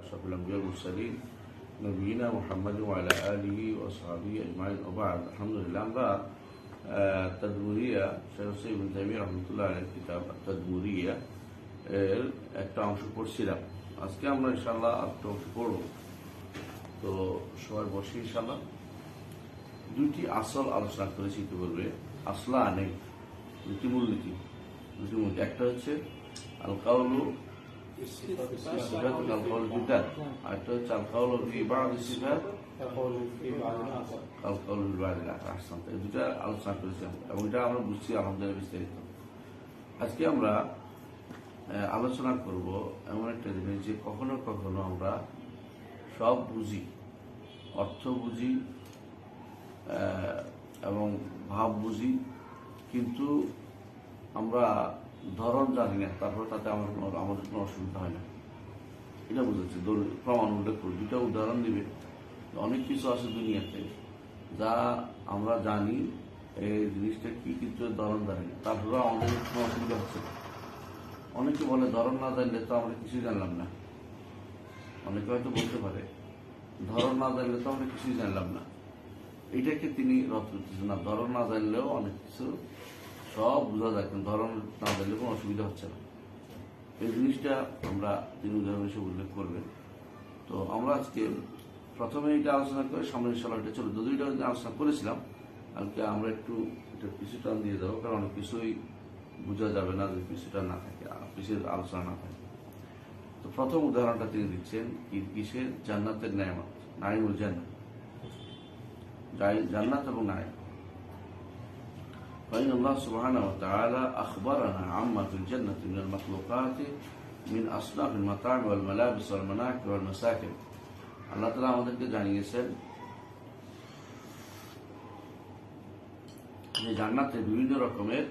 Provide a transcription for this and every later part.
أشرف الأنبياء والمرسلين نبينا محمد وعلى آله وصحبه أجمعين وبعد الحمد لله আমরা তাদমুরিয়া শেখ ইবনে তাইমিয়া রাহমাতুল্লাহ আলাইহির কিতাব তাদমুরিয়া এর একটা অংশ পড়ছিলাম। আজকে আমরা ইনশাআল্লাহ একটা অংশ পড়ব। তো সবাই বসে ইনশাআল্লাহ দুটি আসল আলোচনা করেছি ইতিপূর্বে। আসলা নেই, দুটি মূলনীতি, একটা হচ্ছে আল কাউলু আল কাউল বিদাত, আরেকটা হচ্ছে আল কাউলু ফি বা'দ সিফাত আল কাউলু ফি বা'দ আহসান। এই দুটা আলোচনা করেছিলাম এবং এটা আমরা বুঝছি আলহামদুলিল্লাহ বিস্তারিত। আজকে আমরা আলোচনা করব এমন একটা জিনিস যে কখনো কখনো আমরা সব বুঝি, অর্থ বুঝি এবং ভাব বুঝি, কিন্তু আমরা ধরন জানি না, তারপরে তাতে আমাদের কোনো অসুবিধা হয় না। এটা বুঝেছি, প্রমাণ উল্লেখ করি, দুটা উদাহরণ দিবে। অনেক কিছু আছে দুনিয়াতে যা আমরা জানি এই জিনিসটা কি, কিন্তু ধরন জানি না, তারপরে আমাদের কোনো অসুবিধা হচ্ছে না। অনেকে বলে ধরন না জানলে তো আমরা কিছুই জানলাম না। অনেকে হয়তো বলতে পারে ধরন না জানলে তো আমরা কিছুই জানলাম না। এইটাকে তিনি রদ করতেছেন না, ধরন না জানলেও অনেক কিছু সব বোঝা যায়, কিন্তু ধরন না জানলে কোনো অসুবিধা হচ্ছে না। এই জিনিসটা আমরা তিনি উদাহরণ হিসেবে উল্লেখ করবেন। তো আমরা আজকে প্রথমে এটা আলোচনা করে সামনে ইনশাআল্লাহ এটা চলো, যদিও এটা আলোচনা করেছিলাম, কালকে আমরা একটু এটা পিছুটা দিয়ে দেবো, কারণ অনেক কিছুই বোঝা যাবে না যদি পিছুটা না থাকে, পিছের আলোচনা না থাকে। তো প্রথম উদাহরণটা তিনি দিচ্ছেন কিসের? জান্নাতের নেয়ামত, নাঈমুল জান্নাত, জান্নাত এবং নাঈম। فإن الله سبحانه وتعالى أخبرنا عما في الجنة من المخلوقات من أصناف المطاعم والملابس والمناكب والمساكن। আল্লাহ তাআলা আমাদেরকে জানিয়েছেন যে জান্নাতে বিভিন্ন রকমের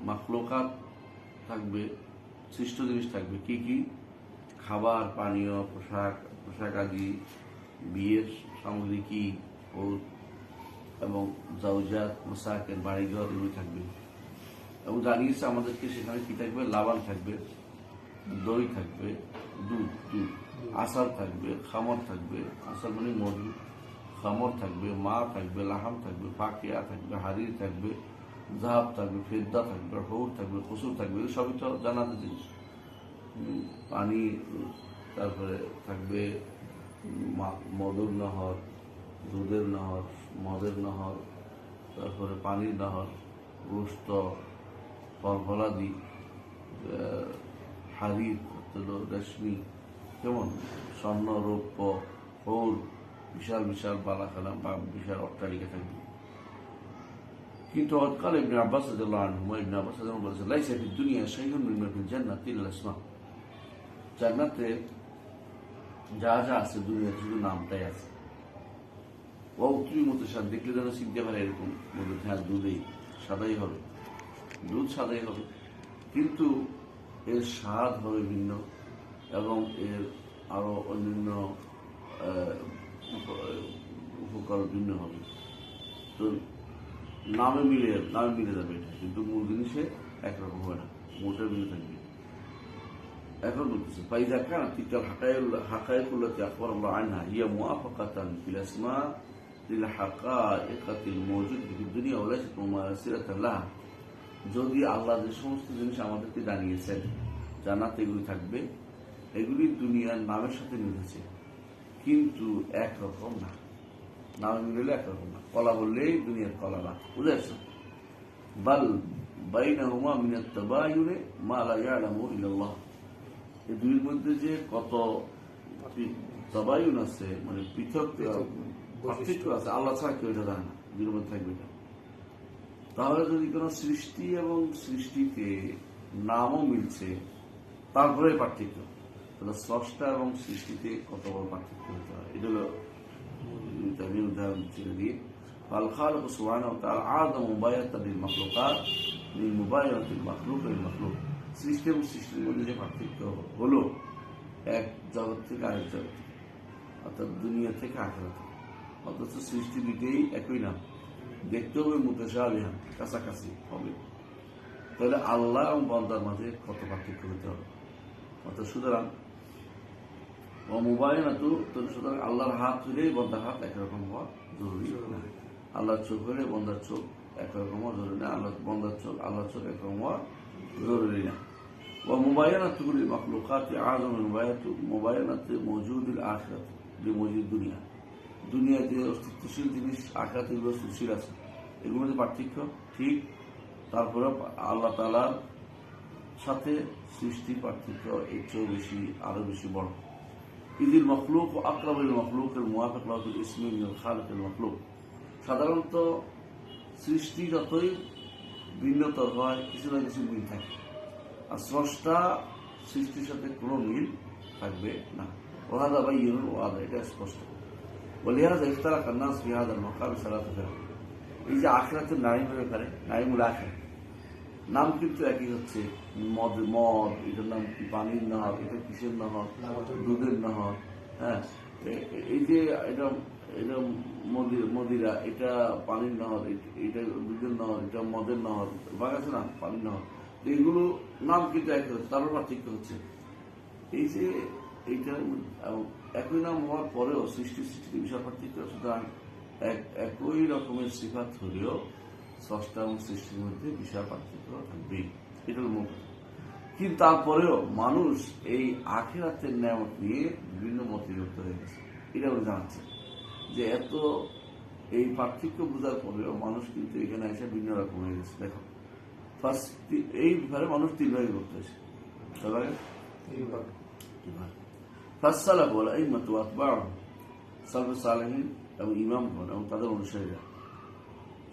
মাখলুকাত থাকবে, সৃষ্ট জিনিস থাকবে। কি কি? খাবার, পানীয়, পোশাক আদি, বিয়ের সামগ্রী কি, এবং জাওজাত, মাসাকিন, বাড়িঘর এগুলি থাকবে। এবং জানিয়েছে আমাদেরকে সেখানে কি থাকবে? লাবান থাকবে, দই থাকবে, দুধ, আসার থাকবে, খামর থাকবে, আসার মানে মধু, খামর থাকবে, মা থাকবে, লাহাম থাকবে, ফাকিয়া থাকবে, হারির থাকবে, জাহাব থাকবে, ফেদ্দা থাকবে, হৌর থাকবে, কসুর থাকবে। সবই তো জানাতে জিনিস। পানি, তারপরে থাকবে মধুর নহর, দুধের নহর, মদের নহর, তারপরে পানির নহর, গোস্ত, ফলফলাদি, হারির, রেশমি, কেমন স্বর্ণ, রৌপ্য, হৌর, বিশাল বিশাল বালাখানা বা বিশাল অট্টালিকা থাকবে। কিন্তু অতকাল ইবনে আব্বাস রাদিয়াল্লাহু আনহু, ইবনে আব্বাস রাদিয়াল্লাহু আনহু বলেছেন, লাইসা ফিদ দুনিয়া শাইউন মিম্মা ফিল জান্নাতি ইল্লা ইসমা। জান্নাতে যা যা আছে দুনিয়াতে শুধু নামটাই আছে। ও তুমি মুতাশাবিহ, দেখলে যেন চিনতে পারে এরকম, বলবে হ্যাঁ দুধেই সাদাই হবে, দুধ সাদাই হবে, কিন্তু এর স্বাদ হবে ভিন্ন এবং এর আরো অন্যান্য উপকার ভিন্ন হবে। তো নামে মিলে যাবে এটা, কিন্তু মূল জিনিসে একরকম হবে না, মোটা ভিন্ন থাকবে। এখন বলতেছে ফাইদা কানাত তিলকাল হাকায়েকুল্লাতী আখবারাল্লাহু আনহা হিয়া মুওয়াফাকাতান ফিল আসমা লিল হাকায়েকাতিল মাওজুদাতি ফিদ দুনিয়া ওয়া লাইসাত মুমাসিলাতান লাহা। যদি আল্লাহ যে সমস্ত জিনিস আমাদেরকে জানিয়েছেন জান্নাতে এগুলি থাকবে, এগুলি দুনিয়ার নামের সাথে মিলেছে, কিন্তু একরকম না। নামে মিললে একরকম না, কলা বললেই দুনিয়ার কলা না, বুঝে আসছে? বাল বাইনাহুমা মিনাত তাবায়ুনি মা লা ইয়ালামু ইল্লাল্লাহ। এই দুইয়ের মধ্যে যে কত তাবায়ুন আছে, মানে পৃথক পার্থক্য আছে, আল্লাহ ছাড়া কেউ এটা জানে না, দুইয়ের মধ্যে থাকবে এটা। তাহলে যদি কোনো সৃষ্টি এবং সৃষ্টিতে নামও মিলছে, তারপরে পার্থক্য, তাহলে স্রষ্টা এবং সৃষ্টিতে কত বড় পার্থক্য হতে হয়। এটা হলো আমি উদাহরণ ছেড়ে দিয়ে ফাল খালিকু সুবহানাহু ওয়া তাআলা আযমু মুবায়াতান লিল মাখলুকাত মিন মুবায়াতিল মাখলুক লিল মাখলুক। সৃষ্টি এবং সৃষ্টির মধ্যে যে পার্থক্য হলো এক জগৎ থেকে আরেক জগৎ, অর্থাৎ দুনিয়া থেকে আখিরাত, অথচ সৃষ্টি দুইটাই একই নাম, দেখতে হবে মুতাশাবিহ, কাছাকাছি হবে। তাহলে আল্লাহ এবং বান্দার মাঝে কত পার্থক্য হতে হবে। অর্থাৎ সুতরাং ও মোবাইল না তো সুতরাং আল্লাহর হাত হইলেই বন্দার হাত একরকম হওয়া জরুরি না, আল্লাহর চোখ হলে বন্দার চোখ একরকম হওয়া জরুরি না, বন্দার চোখ আল্লাহর চোখ একরকম হওয়া জরুরি না। ومباينة كل المخلوقات أعظم مباينة موجود الآخرة بموجود দুনিয়া, দুনিয়াতে অস্তিত্বশীল জিনিস আখিরাতে এগুলো অস্তিত্বশীল আছে, এগুলোর মধ্যে পার্থক্য ঠিক। তারপরে আল্লাহ তাআলার সাথে সৃষ্টির পার্থক্য এর চেয়েও বেশি, আরো বেশি বড়। ইদিল মখলুক ও আকরাবুল মখলুকের মুওয়াফিক লাহুল ইসমি মিনাল খালিকিল মখলুক, সাধারণত সৃষ্টি যতই ভিন্নতর হয় কিছু না কিছু মিল থাকে, আর স্রষ্টা সৃষ্টির সাথে কোনো মিল থাকবে না। ওয়াহাদা বাইয়িনুন ওয়াদা, এটা স্পষ্ট। ওয়ালিহাযা ইখতালাফা আন-নাস ফি হাযাল মাকাম সালাতু ফিরআ, এই যে আখিরাতের নাঈমের ব্যাপারে, নাঈমুল আখিরাত নাম কিন্তু একই হচ্ছে, মদ, এটার নাম কি, পানির নহর, এটা কিসের নহর, দুধের নহর, হ্যাঁ, এই যে এটা এটা মদিরা, এটা পানির নহর, এটা দুধের নহর, এটা মদের নহর, বাগাছে না পানির নহর, এইগুলো নাম কিন্তু একই হচ্ছে, তারও পার্থক্য হচ্ছে এই যে এইটা একই নাম হওয়ার পরেও সৃষ্টিতে বিশাল পার্থক্য। সুতরাং একই রকমের সিফাত হলেও স্রষ্টা এবং সৃষ্টির মধ্যে বিশাল পার্থক্য থাকবে, এটা হল মূল কথা। কিন্তু তারপরেও মানুষ এই আখিরাতের নিয়ামত নিয়ে বিভিন্ন মতে বিভক্ত হয়ে গেছে, এটা আমরা জানাচ্ছে যে এত এই পার্থক্য বোঝার পরেও মানুষ কিন্তু এখানে এসে বিভিন্ন রকম হয়ে গেছে। দেখো এই ব্যাপারে মানুষ তিন ভাগে বিভক্ত হয়েছে, ফাসসালাফ ওয়াল আইম্মাতু ওয়া আতবাউহুম, সালফুস সালেহিন এবং ইমামগণ এবং তাদের অনুসারীরা,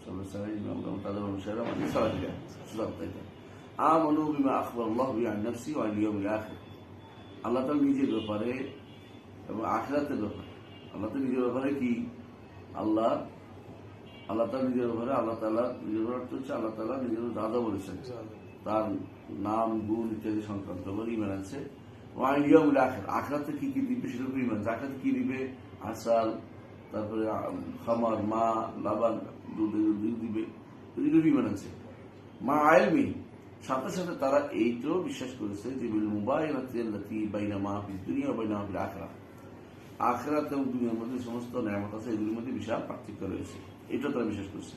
সালফুস সালেহিন ইমামগণ এবং তাদের অনুসারীরা মানে সালাফিরা, আমানু বিমা আখবারাল্লাহু বিহি আন নাফসি ওয়া আল ইয়াউমিল আখির, আল্লাহ তাআলা নিজের ব্যাপারে এবং আখিরাতের ব্যাপারে, আল্লাহ তাআলা নিজের ব্যাপারে কি, আল্লাহ তাআলা নিজের ব্যাপারে, আল্লাহ তাআলা নিজের ব্যাপারে হচ্ছে আল্লাহ তাআলা নিজের যা যা বলেছেন তার নাম গুণ ইত্যাদি সংক্রান্ত ঈমান আছে। ওয়াল ইয়াউমিল আখির, আখিরাতে কি কি দিবে সেটার উপর ঈমান, জাকাতে কি দিবে, আসাল, তারপরে খামার, মা, লাবান, দুধ দিবে, এগুলোর ঈমান আছে। মা ইলমি, সাথে সাথে তারা এইটাও বিশ্বাস করেছে যে বিল মুবাইনাতি আল্লাতী বাইনা মা ফিদ দুনিয়া ওয়া বাইনা মা ফিল আখিরাহ, আখিরাত এবং দুনিয়ার মধ্যে সমস্ত নিয়ামত আছে, এগুলোর মধ্যে বিশাল পার্থক্য রয়েছে, এটা তারা বিশ্বাস করছে।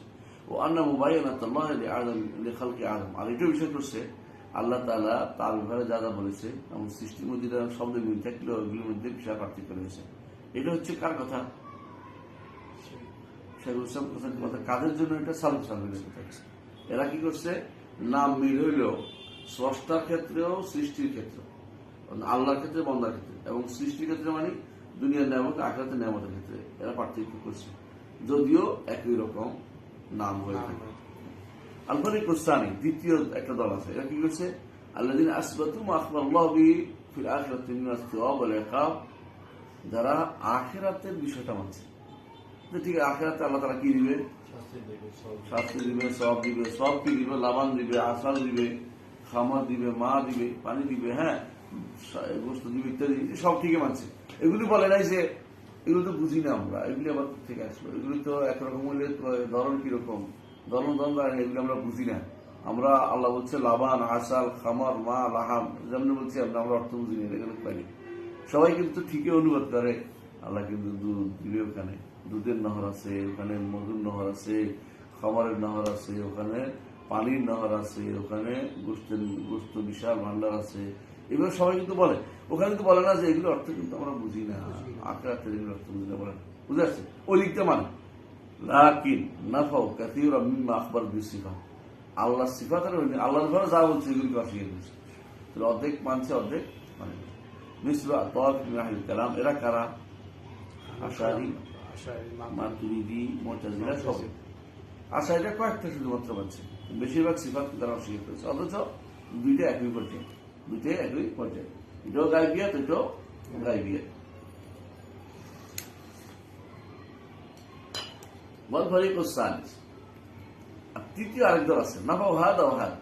ও আন্না মুবাইনাতুল্লাহ লিআদম লিখালকি আদম, আর এটাও বিশ্বাস করছে আল্লাহ তাআলা তার ব্যাপারে যা যা বলেছে এবং সৃষ্টির মধ্যে শব্দ মিল থাকলেও এগুলোর মধ্যে বিশাল পার্থক্য রয়েছে। এটা হচ্ছে কার কথা? শেখুল ইসলাম কথা। কাদের জন্য? এটা সালফ সালেহিনের কথা। এরা কি করছে, নাম মিল হইলেও স্রষ্টার ক্ষেত্রেও সৃষ্টির ক্ষেত্রে, আল্লাহর ক্ষেত্রে বন্দার ক্ষেত্রে এবং সৃষ্টির ক্ষেত্রে মানে দুনিয়ার নিয়ামত আখিরাতের নিয়ামতের ক্ষেত্রে এরা পার্থক্য করছে, যদিও একই রকম নাম হয়ে থাকে। আল ফারিক আস-সানি, দ্বিতীয় একটা দল আছে, এরা কি করছে, আল্লাযীনা আসবাতু মা আখবারাল্লাহু বিহি ফিল আখিরাতি মিনাস সাওয়াব ওয়াল ইকাব, যারা আখিরাতের বিষয়টা মানছে যে ঠিক আছে আখিরাতে আল্লাহ তাআলা কি দিবে, শাস্তি দিবে, সওয়াব দিবে, সব কি দিবে, লাবান দিবে, আসাল দিবে, খামার দিবে, মা দিবে, পানি দিবে, হ্যাঁ, গোশত দিবে ইত্যাদি, সব ঠিকই মানছে। এগুলি বলে নাই যে এগুলো তো বুঝি না আমরা, এগুলি আবার থেকে আসলো, এগুলি তো একরকম হইলে ধরন কিরকম, ধরন এগুলি আমরা বুঝি না। আমরা আল্লাহ বলছে লাবান, আসাল, খামার, মা, লাহাম, যেমন বলছি আমরা অর্থ বুঝি না, এখানে পাইনি। সবাই কিন্তু ঠিকই অনুবাদ করে, আল্লাহ কিন্তু দুধ দিবে, ওখানে দুধের নহর আছে, ওখানে মধুর নহর আছে, খামারের নহর আছে, ওখানে পানির নহর আছে, ওখানে গোস্ত বিশাল ভান্ডার আছে, এগুলো সবাই কিন্তু বলে। ওখানে কিন্তু বলে না যে এগুলো অর্থ কিন্তু আমরা বুঝি না, আখিরাতের এগুলো অর্থ বুঝি না, বলে না, বুঝে আসছে, ও লিখতে মানে লাকিন নাফাউ কাসীরা মিম্মা আখবার বিসিফাত, আল্লাহ সিফাতের আল্লাহর ব্যাপারে যা বলছে এগুলোকে অস্বীকার করছে, অর্ধেক মানছে অর্ধেক মানে। মিসরা তাওয়াফ মিন আহলিল কালাম, এরা কারা? আশারি, মাতুরিদি, মুতাজিলা, সব। আশারিরা কয়েকটা শুধুমাত্র মানছে, বেশিরভাগ সিফাত তারা অস্বীকার করেছে, অথচ দুইটা একই পর্যায়ে, দুইটাই একই পর্যায়ে, এটাও গায়বিয়াত, এটাও গায়বিয়াত। ওয়াল ফারিকুস সালিস, আর তৃতীয় আরেক দল আছে, নাফাউ হাদা ওয়া হাদা,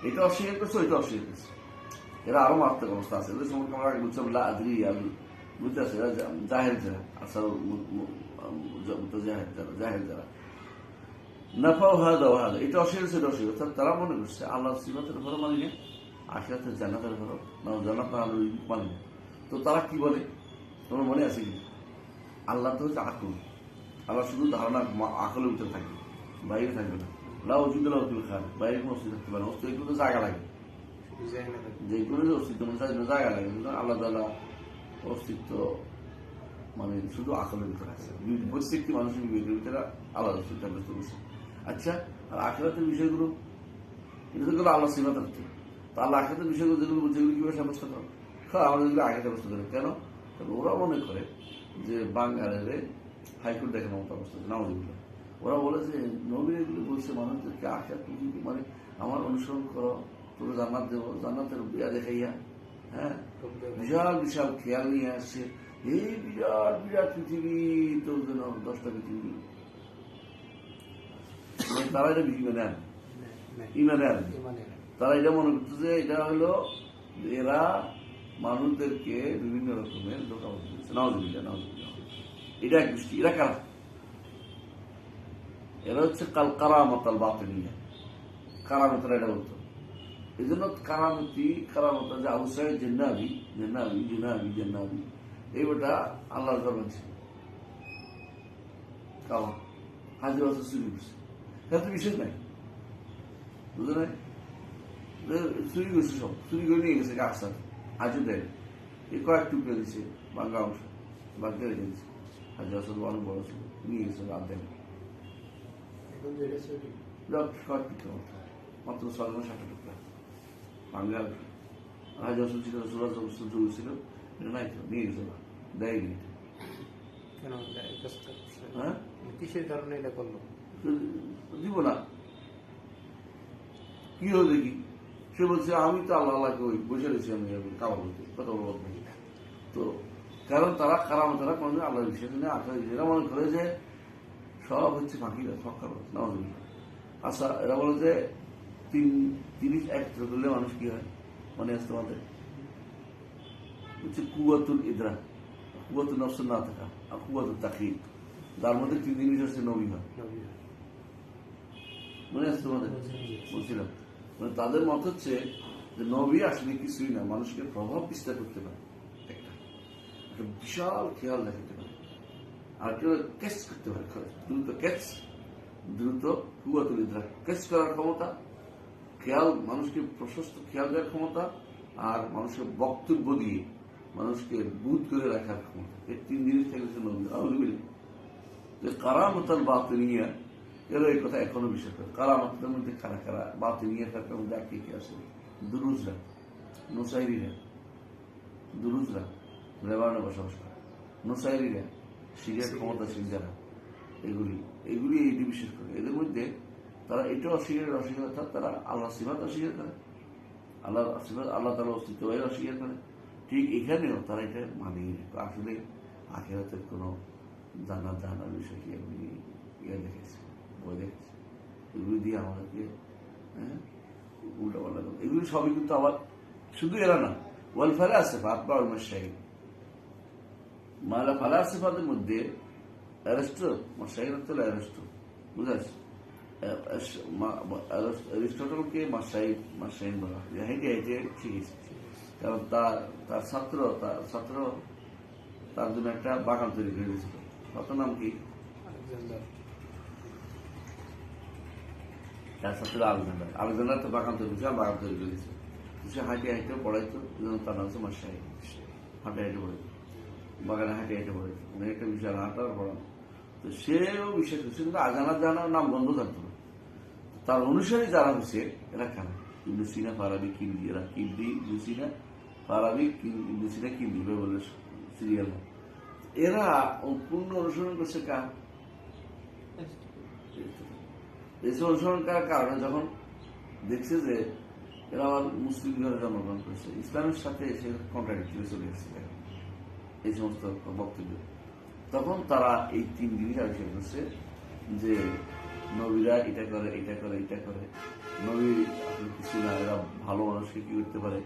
এটা অস্বীকার করছে, ওইটা অস্বীকার করছে। এরা আরো মারাত্মক অবস্থা আছে, এদের সম্পর্কে আমরা বলছিলাম লা আদরি, বুঝতে আছে, এরা জাহেল যারা, আসল জাহেল যারা, নাফাউ হাদা ওয়া হাদা, এটা অস্বীকার করছে, এটা অস্বীকার করছে। তারা মনে করছে আল্লাহর সিফাতের উপরও মানি না, আখিরাতের জান্নাতের উপরও, জান্নাত না মানি না। তো তারা কি বলে, তোমার মনে আছে কি? আল্লাহ তো হচ্ছে আকল, আল্লাহ শুধু ধারণা আকলের ভিতরে থাকবে, বাইরে থাকবে না। বাইরে কোনো অস্তিত্ব থাকতে পারে না, অস্তিত্ব কিন্তু জায়গা লাগে, যে কোনো অস্তিত্ব জায়গা লাগে, কিন্তু আল্লাহ তাআলা অস্তিত্ব মানে শুধু আকলের ভিতরে আছে, প্রত্যেকটি মানুষের বিবেকের ভিতরে আলাদা অস্তিত্ব ব্যস্ত করছে। আচ্ছা, আর আখিরাতের বিষয়গুলো এটা তো আল্লাহ সিফাত আছে, তো আল্লাহ আখিরাতের বিষয়গুলো যেগুলো যেগুলো কিভাবে সাব্যস্ত করে? হ্যাঁ, আমরা যেগুলো আগে সাব্যস্ত করি কেন? ওরা মনে করে যে বাঙালিরে হাইকোর্ট দেখানোর মতো অবস্থা আছে, নাউজুবিল্লাহ। ওরা বলে যে নবী এগুলো বলছে মানুষদেরকে আখিরাত পৃথিবী মানে আমার অনুসরণ করো, তোর জান্নাত দেবো, জান্নাতের বিয়া দেখাইয়া, হ্যাঁ, বিশাল বিশাল খেয়াল নিয়ে আসছে, এই বিরাট বিরাট পৃথিবী, তোর জন্য 10টা পৃথিবী। তারা এটা ইমানে তারা এটা মনে করতো যে এটা হলো এরা মানুষদেরকে বিভিন্ন রকমের ধোঁকাবাজি দিচ্ছে। নাউজুবিল্লাহ। এটা এক দৃষ্টি। এরা কারা? এরা হচ্ছে কারামত আল বাতিনিয়া, কারামতরা এটা বলতো। এই জন্য কারামত যে আবু সাঈদ জিন্নাবি এই ওটা আল্লাহর দরবার ছিল, কাওয়া হাজির বছর চুরি করছে, এটা তো বিশেষ নাই, বুঝলে নাই? চুরি করছে, সব চুরি করে নিয়ে গেছে গাছ সাথে, আজও দেয়। এই কয়েক টুকরে দিচ্ছে, বাঙ্গা অংশ বাগদা রেখে দিচ্ছে, হাজির বছর অনেক বড় ছিল, নিয়ে গেছে রাত দেয় কয়েক টুকরা মাত্র 6-7 টুকরা বাঙ্গা হাজির বছর ছিল, সুরাজ চুরি ছিল, এটা নাই তো, নিয়ে গেছে না, দেয়নি। হ্যাঁ, কিসের কারণে এটা করলো? দিব না, কি হলো দেখি। সে বলছে আমি তো আল্লাহকে ওই বসে রয়েছি, আমি কাবা বলতে কথা বলবো না। তো কারণ তারা কারামতেরা কোনদিন আল্লাহর বিষয় নিয়ে আল্লাহ এরা মনে করে যে সব হচ্ছে ফাঁকিরা, সব কারণ নামাজ। আচ্ছা, এরা বলে যে 31 ধরলে মানুষ কি হয় মনে আসতে আমাদের হচ্ছে কুয়াতুল ইদরা, কুয়াতুল নফসুল না থাকা, আর কুয়াতুল তাকিদ, যার মধ্যে 3 জিনিস হচ্ছে নবী হয়। মনে আসছে তোমাদের? বলছিলাম মানে তাদের মত হচ্ছে যে নবী আসলে কিছুই না, মানুষকে প্রভাব বিস্তার করতে পারে, একটা বিশাল খেয়াল দেখাতে পারে, আর কেউ ক্যাচ করতে পারে, দ্রুত কুয়াতুল ইদরা, ক্যাচ করার ক্ষমতা, খেয়াল, মানুষকে প্রশস্ত খেয়াল দেওয়ার ক্ষমতা, আর মানুষের বক্তব্য দিয়ে মানুষকে বুধ করে রাখার ক্ষমতা। এই 3 জিনিস থেকে নবী। কারামত আল বাতিনিয়া, এরা এই কথা এখনো বিশ্বাস করে। কারামতের মধ্যে কারা কারা, বাতিনিয়া ফেরকার মধ্যে আর কে আছে? দুরুজরা, দুরুজরা লেবাননে বসবাস করে, নুসাইরিরা সিরিয়ার ক্ষমতাসীন যারা, এগুলি এইটি বিশ্বাস করে। এদের মধ্যে তারা এটা অস্বীকার অর্থাৎ তারা আল্লাহ সিফাত অস্বীকার করে, আল্লাহ তাআলার অস্তিত্ব অস্বীকার করে। ঠিক এখানেও তারা এটা মানে আসলে আখিরাতের কোনো জানার বিষয় কি আপনি দেখেছে, বই দেখেছে, এগুলি দিয়ে আমাদেরকে উল্টা পাল্টা করে। এগুলি সবই কিন্তু আবার শুধু এরা না, ওয়াল ফালাসিফা বা মাশাইখ, ফালাসিফাদের মধ্যে অ্যারিস্টো, মাশাইখ হচ্ছে অ্যারিস্টো, বুঝাস? অ্যারিস্টটলকে মাশাইখ বলা হয়, হেঁটে শিখেছে, কারণ তার ছাত্র তার জন্য একটা বাগান তৈরি করে দিয়েছিল। কত নাম কি? তার ছাত্র আলেকজান্ডার তো বাগান তৈরি করেছে, বাগান তৈরি করে দিয়েছে। সে হাঁটে পড়াইতো, তার নাম হচ্ছে মাশাইখ। হাঁটে পড়াইতো, বাগানে হাঁটে পড়াইতো, অনেক একটা বিশাল হাঁটার পড়ানো। তো সেও বিশ্বাস করছে, কিন্তু জানার নাম বন্ধ থাকতো না। তার অনুসারী যারা হচ্ছে এরা কেন ইবনে সিনা, ফারাবি, কিন্দি, এরা কিন্দি, ইবনে সিনা, ফারাবি, ইবনে সিনা, কিন্দি বলে সিরিয়াল। এরা পূর্ণ অনুসরণ করছে কার? এসব অনুসরণ করার কারণে যখন দেখছে যে এরা আবার মুসলিম ঘরে জন্মগ্রহণ করেছে, ইসলামের সাথে এসে কন্ট্রাডিক্টরি চলে এসেছে এই সমস্ত বক্তব্য, তখন তারা এই 3 জিনিস আবিষ্কার করছে যে নবীরা এটা করে, নবী আসলে কিছু না, এরা ভালো মানুষকে কি করতে পারে,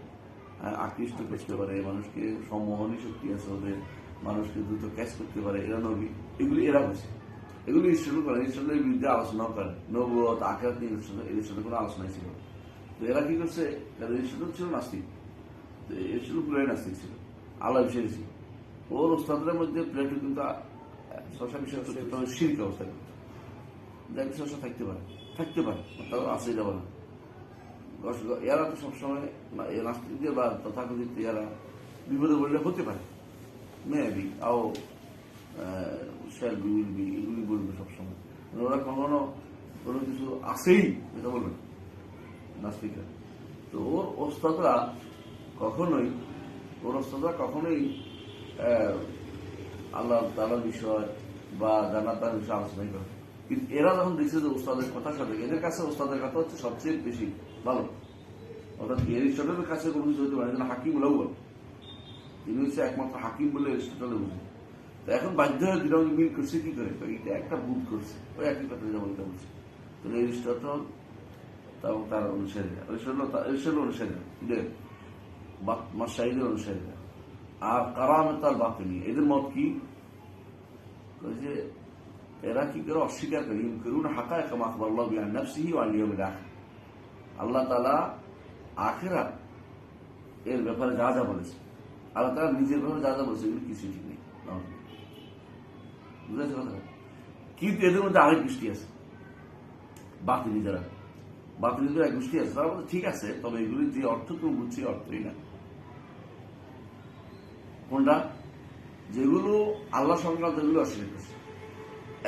আকৃষ্ট করতে পারে, মানুষকে সম্মোহনী শক্তি আছে ওদের, মানুষকে দ্রুত ক্যাচ করতে পারে, এরা নবী। এগুলি এরা বলছে, এগুলি ইসলাম করেন, ইসলামের বিরুদ্ধে আলোচনাও করেন, নবুয়ত আখিরাত নিয়ে ইসলামের কোনো আলোচনাই ছিল। তো এরা কি করছে, ইসলাম ছিল নাস্তিক, ইসলাম পুরাই নাস্তিক ছিল, আল্লাহ বিষয় ছিল। ওর ওস্তাদের মধ্যে প্লেটে কিন্তু শশা বিষয় করতে হবে, শিরক অবস্থা করতে দেখ শশা থাকতে পারে তাও আসে যাবে না। এরা তো সবসময় নাস্তিকদের বা তথাকথিত এরা বিপদে পড়লে হতে পারে, মেবি আও শ্যাল বি উইল বি এগুলি বলবে সবসময়। ওরা কখনো কোনো কিছু আসেই এটা বলবে নাস্তিকরা। তো ওর ওস্তাদরা কখনোই আল্লাহ তাআলার বিষয় বা জান্নাতের বিষয়ে আলোচনাই করে। কিন্তু এরা যখন দেখছে যে ওস্তাদের কথার সাথে এদের কাছে ওস্তাদের কথা হচ্ছে সবচেয়ে বেশি ভালো, অর্থাৎ এরিস্টটলের কাছে কোনো কিছু হতে পারে, হাকিম বল তিনি হচ্ছে একমাত্র হাকিম বলে এরিস্টটলে বুঝে। তো এখন বাধ্য হয়ে দুটো মিল করছে কি করে, এটা একটা ভুল করছে, ওই একই কথা যেমন বলছে। তো এরিস্টটল এবং তার অনুসারীরা এরিস্টটল অনুসারীরা মাশাইখদের অনুসারীরা আর কারামত আল বাতিনি এদের মত কি যে এরা কি করে অস্বীকার করে ইনকারুন হাকায়ক মা আখবারাল্লাহু বিআন নাফসিহি ওয়া আল ইয়াউমিল আখির, আল্লাহ তাআলা আখিরাত এর ব্যাপারে যা যা বলেছে, আল্লাহ তাআলা নিজের ব্যাপারে যা যা বলেছে এগুলো কিছু ঠিক নেই। বুঝেছে কথা? কিন্তু এদের মধ্যে আরেক গোষ্ঠী আছে বাতিনি, যারা বাতিনিদের এক গোষ্ঠী আছে, তারা বলছে ঠিক আছে, তবে এগুলি যে অর্থ তুমি বুঝছি অর্থই না। কোনটা? যেগুলো আল্লাহ সংক্রান্ত এগুলো অস্বীকার করছে।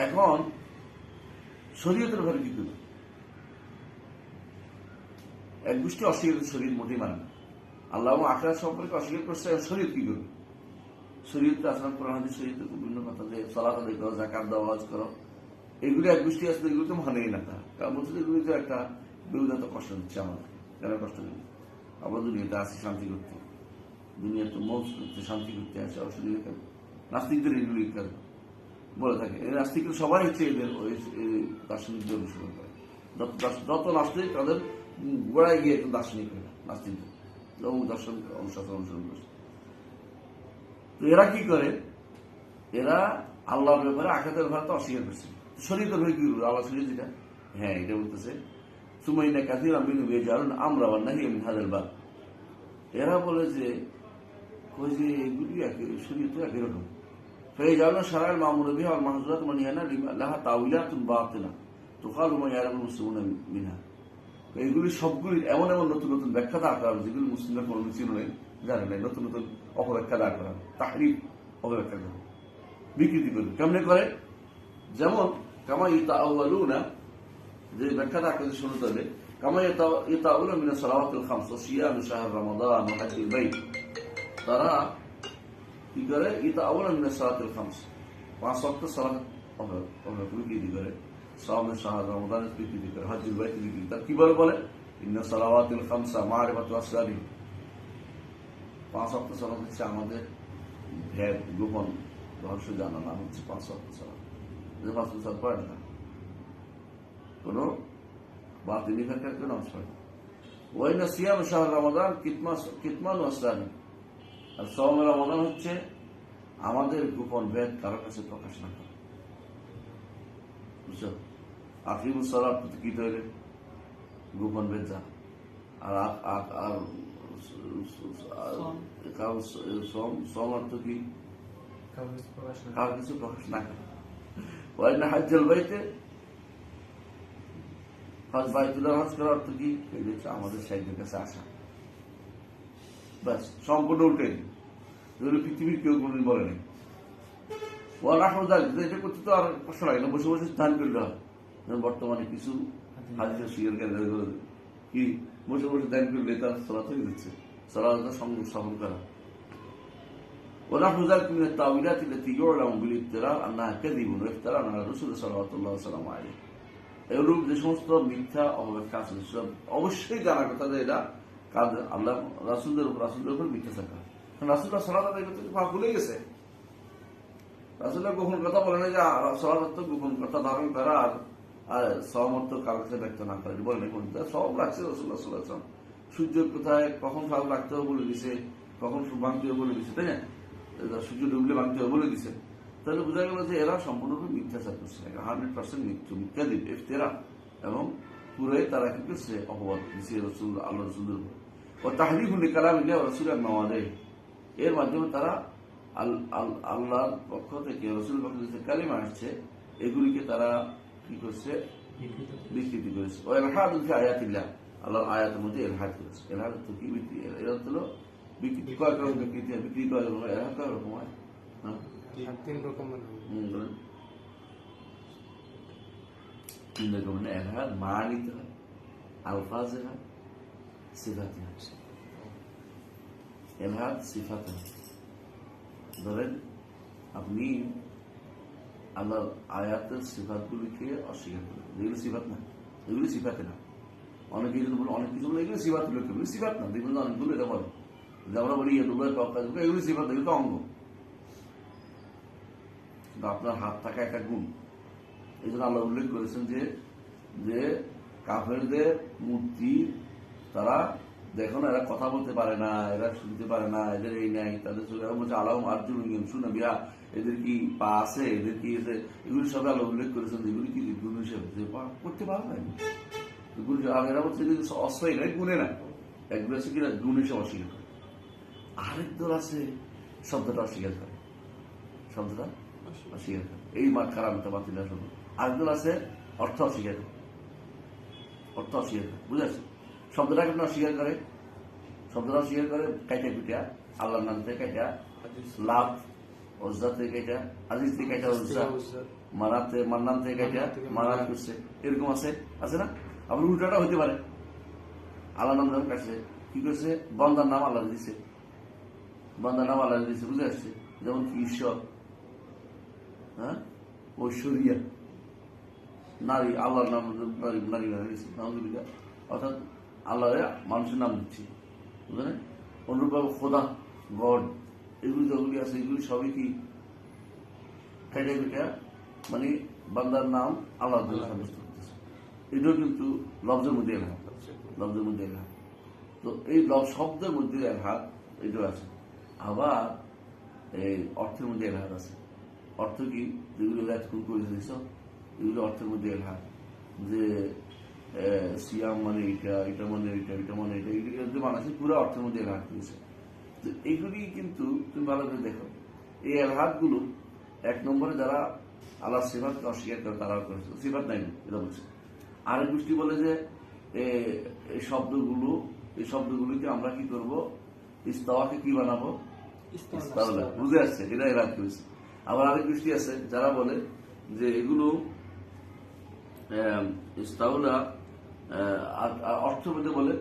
এখন শরীয়তের ব্যাপারে কি করবে? এক গোষ্ঠী অস্বীকার করছে, শরীয়ত মোটেই মানে না, আল্লাহ এবং আখিরাত সম্পর্কে অস্বীকার করছে। শরীয়ত কি করবে? শরীয়তে আসলাম কোরআন হাদিস শরীয়তে বিভিন্ন কথা, যে সালাত আদায় করো, যাকাত দাও, হজ করো, এগুলি এক গোষ্ঠী আসলে এগুলোকে মানেই না। তারা কারণ বলছে এগুলি তো একটা বেহুদাত কষ্ট দিচ্ছে আমাদের। কেন কষ্ট দিবে? আমরা দুনিয়াতে আসি শান্তি করতে, দুনিয়াতে মৌজ করতে, শান্তি করতে আসে, অসুবিধা কেন? নাস্তিকদের এগুলি বলে থাকে, এই নাস্তিকরা সবাই হচ্ছে এদের দার্শনিকদের অনুসরণ করে। যত নাস্তিক তাদের গোড়ায় গিয়ে একটু দার্শনিক হয় না, নাস্তিকদের দর্শন অনুসরণ করছে। তো এরা কি করে? এরা আল্লাহর ব্যাপারে আখিরাতের ব্যাপারে তো অস্বীকার করছে। শরীয়তের হয়ে কি করবে? আল্লাহ শরীয়ত যেটা, হ্যাঁ এটা বলতেছে সুমাইনা কাসীরাম মিনহুম ইয়াজআলুনা আমরা ওয়ান নাহইয়া মিন হাযাল বাব। এরা বলে যে কই যে এগুলি শরীয়ত একই রকম। ফায়াজআলুনা শারা'আল মা'মুরা বিহা ওয়াল মাহজুরাত মানহিয়ানা লাহা তাউইলাতুন বাতিলা তুকালু মা ইয়ালামুল মুসলিমুনা মিনহা। এগুলি সবগুলির এমন এমন নতুন নতুন ব্যাখ্যা দাঁড় করা, যেগুলি মুসলিমরা কোনো ছিল নাই, জানে নাই, নতুন নতুন অপব্যাখ্যা দাঁড় করা, তাহরিফ অপব্যাখ্যা করে বিকৃতি করবে। কেমনে করে? যেমন কামা ইতাআওয়ালুনা, যে ব্যাখ্যাটা আপনাদের শুনতে হবে, কামা ইতাআওয়ালুনা মিনাস সালাওয়াতিল খামস ওয়া সিয়াম শাহর রমাদান ওয়া হজ্জুল বাইত। তারা কি করে? ইতাআওয়ালুনা মিনাস সালাওয়াতিল খামস, পাঁচ ওয়াক্ত সালাত বিকৃতি করে, সাওমে শাহর রমাদান বিকৃতি করে, হজ্জুল বাইত বিকৃতি। তার কিভাবে বলে? ইন্না সালাওয়াতিল খামসা মারিফাতু আসরারি, পাঁচ ওয়াক্ত সালাত হচ্ছে আমাদের ভেদ গোপন রহস্য জানা নাম হচ্ছে পাঁচ ওয়াক্ত সালাত। যে পাঁচ ওয়াক্ত সালাত পড়ে না, কোনো বাতিনি ফেরকার কেউ নামাজ পড়ে না। ওয়াইনা সিয়াম শাহর রমাদান কিতমান আসরারি, আর সাওমে রমাদান হচ্ছে আমাদের গোপন ভেদ কারো কাছে প্রকাশ না করে। বুঝছো? আকিমুস সালাত কি তৈরি গোপন ভেদ যা, আর অর্থ কি? কারো কিছু প্রকাশ না করে। ওয়াইনা হজ্জুল বাইতে, হজ বাইতুল্লাহ হজ করার অর্থ কি? আমাদের সাইদের কাছে আসা, ব্যাস সম্পূর্ণ উল্টে। এগুলো পৃথিবীর কেউ কোনদিন বলে নেই। এটা করতে তো আর কষ্ট লাগে না, বসে বসে ধ্যান করলে হয়। বর্তমানে কিছু হাদিসের শিকারী কি বসে বসে ধ্যান করলে তার সালাত হয়ে যাচ্ছে, সালাতের সঙ্গে সফল করা। ونحو ذلك من التأويلات التي يعلم بالافتراء أنها كذب وافتراء على الرسول صلوات الله وسلامه عليه। এরূপ যে সমস্ত মিথ্যা অপব্যাখ্যা আছে অবশ্যই জানার কথা যে এটা কাজ আল্লাহ রাসূলদের উপর মিথ্যা থাকা। রাসূলুল্লাহ সাল্লাল্লাহু আলাইহি ওয়াসাল্লাম ভুলে গেছে। রাসূলুল্লাহ গোপন কথা বলে না, যে সালাত গোপন কথা ধারণ করা আর সহমত কারোর কাছে ব্যক্ত না করা, বলে সব রাখছে রাসূলুল্লাহ সাল্লাল্লাহু আলাইহি ওয়াসাল্লাম। সূর্যের কোথায় কখন ফাল রাখতে হবে বলে দিছে, কখন ভাঙতে হবে বলে দিছে, তাই না? সূর্য ডুবলে ভাঙতে হবে বলে দিছে। তাহলে বোঝা গেল যে এরা সম্পূর্ণরূপে মিথ্যাচার করছে, 100% মিথ্যা দিবে ইফতিরা, এবং পুরাই তারা কি করছে? অপবাদ দিচ্ছে আল্লাহ রসুলের উপর। ও তাহরিফুল কালামিল্লাহ ওয়া রাসূলিহি মাওয়াদিহি, এর মাধ্যমে তারা আল্লাহর পক্ষ থেকে রাসূলের পক্ষ থেকে কালিমা আসছে, এগুলিকে তারা কি করছে? বিকৃতি করেছে। ও ইলহাদু ফি আয়াতিল্লাহ, আল্লাহর আয়াতের মধ্যে ইলহাদ করেছে। ইলহাদ তো কি বিকৃতি? এরা হলো বিকৃতি। কয় রকম বিকৃতি? বিকৃতি কয় রকম? ইলহাদ কয় রকম হয়? হ্যাঁ, 3 রকম। বলেন। 3 রকম মানে ইলহাদ মানিতে হয়, আলফাজে হয়, সিফাতে হয়। ইলহাদ সিফাতে হয়। ধরেন আপনি আল্লাহর আয়াতের সিফাতগুলিকে অস্বীকার করেন, যেগুলো সিফাত না, এগুলি সিফাতে না। অনেকে অনেক কিছু বলে এগুলো সিফাত, এগুলো সিফাত না। দেখবেন অনেকগুলো এটা বলে যে আমরা বলি এগুলি সিফাত, এগুলো তো অঙ্গ। কিন্তু আপনার হাত থাকা একটা গুণ। এই জন্য আল্লাহ উল্লেখ করেছেন যে কাফেরদের মূর্তি তারা দেখো না, এরা কথা বলতে পারে না, এরা শুনতে পারে না, এদের এই নাই, তাদের বলছে আলাম আর্জুন শুনে বিয়া, এদের কি পা আছে, এদের কি এগুলি সব আল্লাহ উল্লেখ করেছেন। এগুলি কি গুণ হিসেবে করতে পারে না, আর এরা বলছে অস্ত্রই নাই, গুণে না। একগুলো আছে কিনা গুণ হিসেবে অস্বীকার করে, আরেক দল আছে শব্দটা অস্বীকার করে, শব্দটা অস্বীকার করে, এই খারাপটা বাতিল শব্দ। আরেকদল আছে অর্থ অস্বীকার করে, অর্থ অস্বীকার করে, বুঝে আসছে? শব্দটা কেন অস্বীকার করে? শব্দটা অস্বীকার করে কাইটা পিটা, আল্লাহর নাম থেকে কাইটা, লাভ ওজ্জা থেকে কাইটা, আজিজ থেকে কাইটা ওজ্জা, মারাতে মান্নান থেকে কাইটা মারাত করছে, এরকম আছে, আছে না? আবার উল্টাটা হইতে পারে, আল্লাহ নাম যখন কাছে কি করছে, বন্দার নাম আল্লাহ দিচ্ছে, বন্দার নাম আল্লাহ দিচ্ছে, বুঝে আসছে? যেমন কি ঈশ্বর, হ্যাঁ, ঐশ্বরিয়া, নারী, আল্লাহর নাম নারী নারী নারী, অর্থাৎ আল্লাহ মানুষের নাম দিচ্ছি, বুঝলেন? অনুরূপভাবে খোদা, গড, এগুলি যেগুলি আছে এগুলি সবই কি খাইটা পিঠা, মানে বান্দার নাম আল্লাহ সাব্যস্ত করতেছে। এটাও কিন্তু লফজের মধ্যে এলহাদ, লফজের মধ্যে এলহাদ। তো এই শব্দের মধ্যে এলহাদ এটাও আছে। আবার এই অর্থের মধ্যে এলহাদ আছে। অর্থ কি? যেগুলো এতক্ষণ করে দিয়েছ এগুলো অর্থের মধ্যে এলহাদ, যে সিয়াম মানে এটা, এটা মানে এটা, এটা মানে এটা, এগুলি বানাচ্ছে পুরো অর্থের মধ্যে এলহাদ করেছে। তো এইগুলি কিন্তু তুমি ভালো করে দেখো, এই এলহাদ গুলো 1 নম্বরে যারা আল্লাহ সিফাতকে অস্বীকার করে তারা করেছে, সিফাত নাই এটা বলছে। আরেক গোষ্ঠী বলে যে এই শব্দগুলিকে আমরা কি করবো, ইস্তাওয়াকে কি বানাবো, ইস্তাওলা, বুঝে আসছে? এটা এলহাদ করেছে। আবার আরেক গোষ্ঠী আছে যারা বলে যে এগুলো ইস্তাওলা অর্থ মধ্যে বলে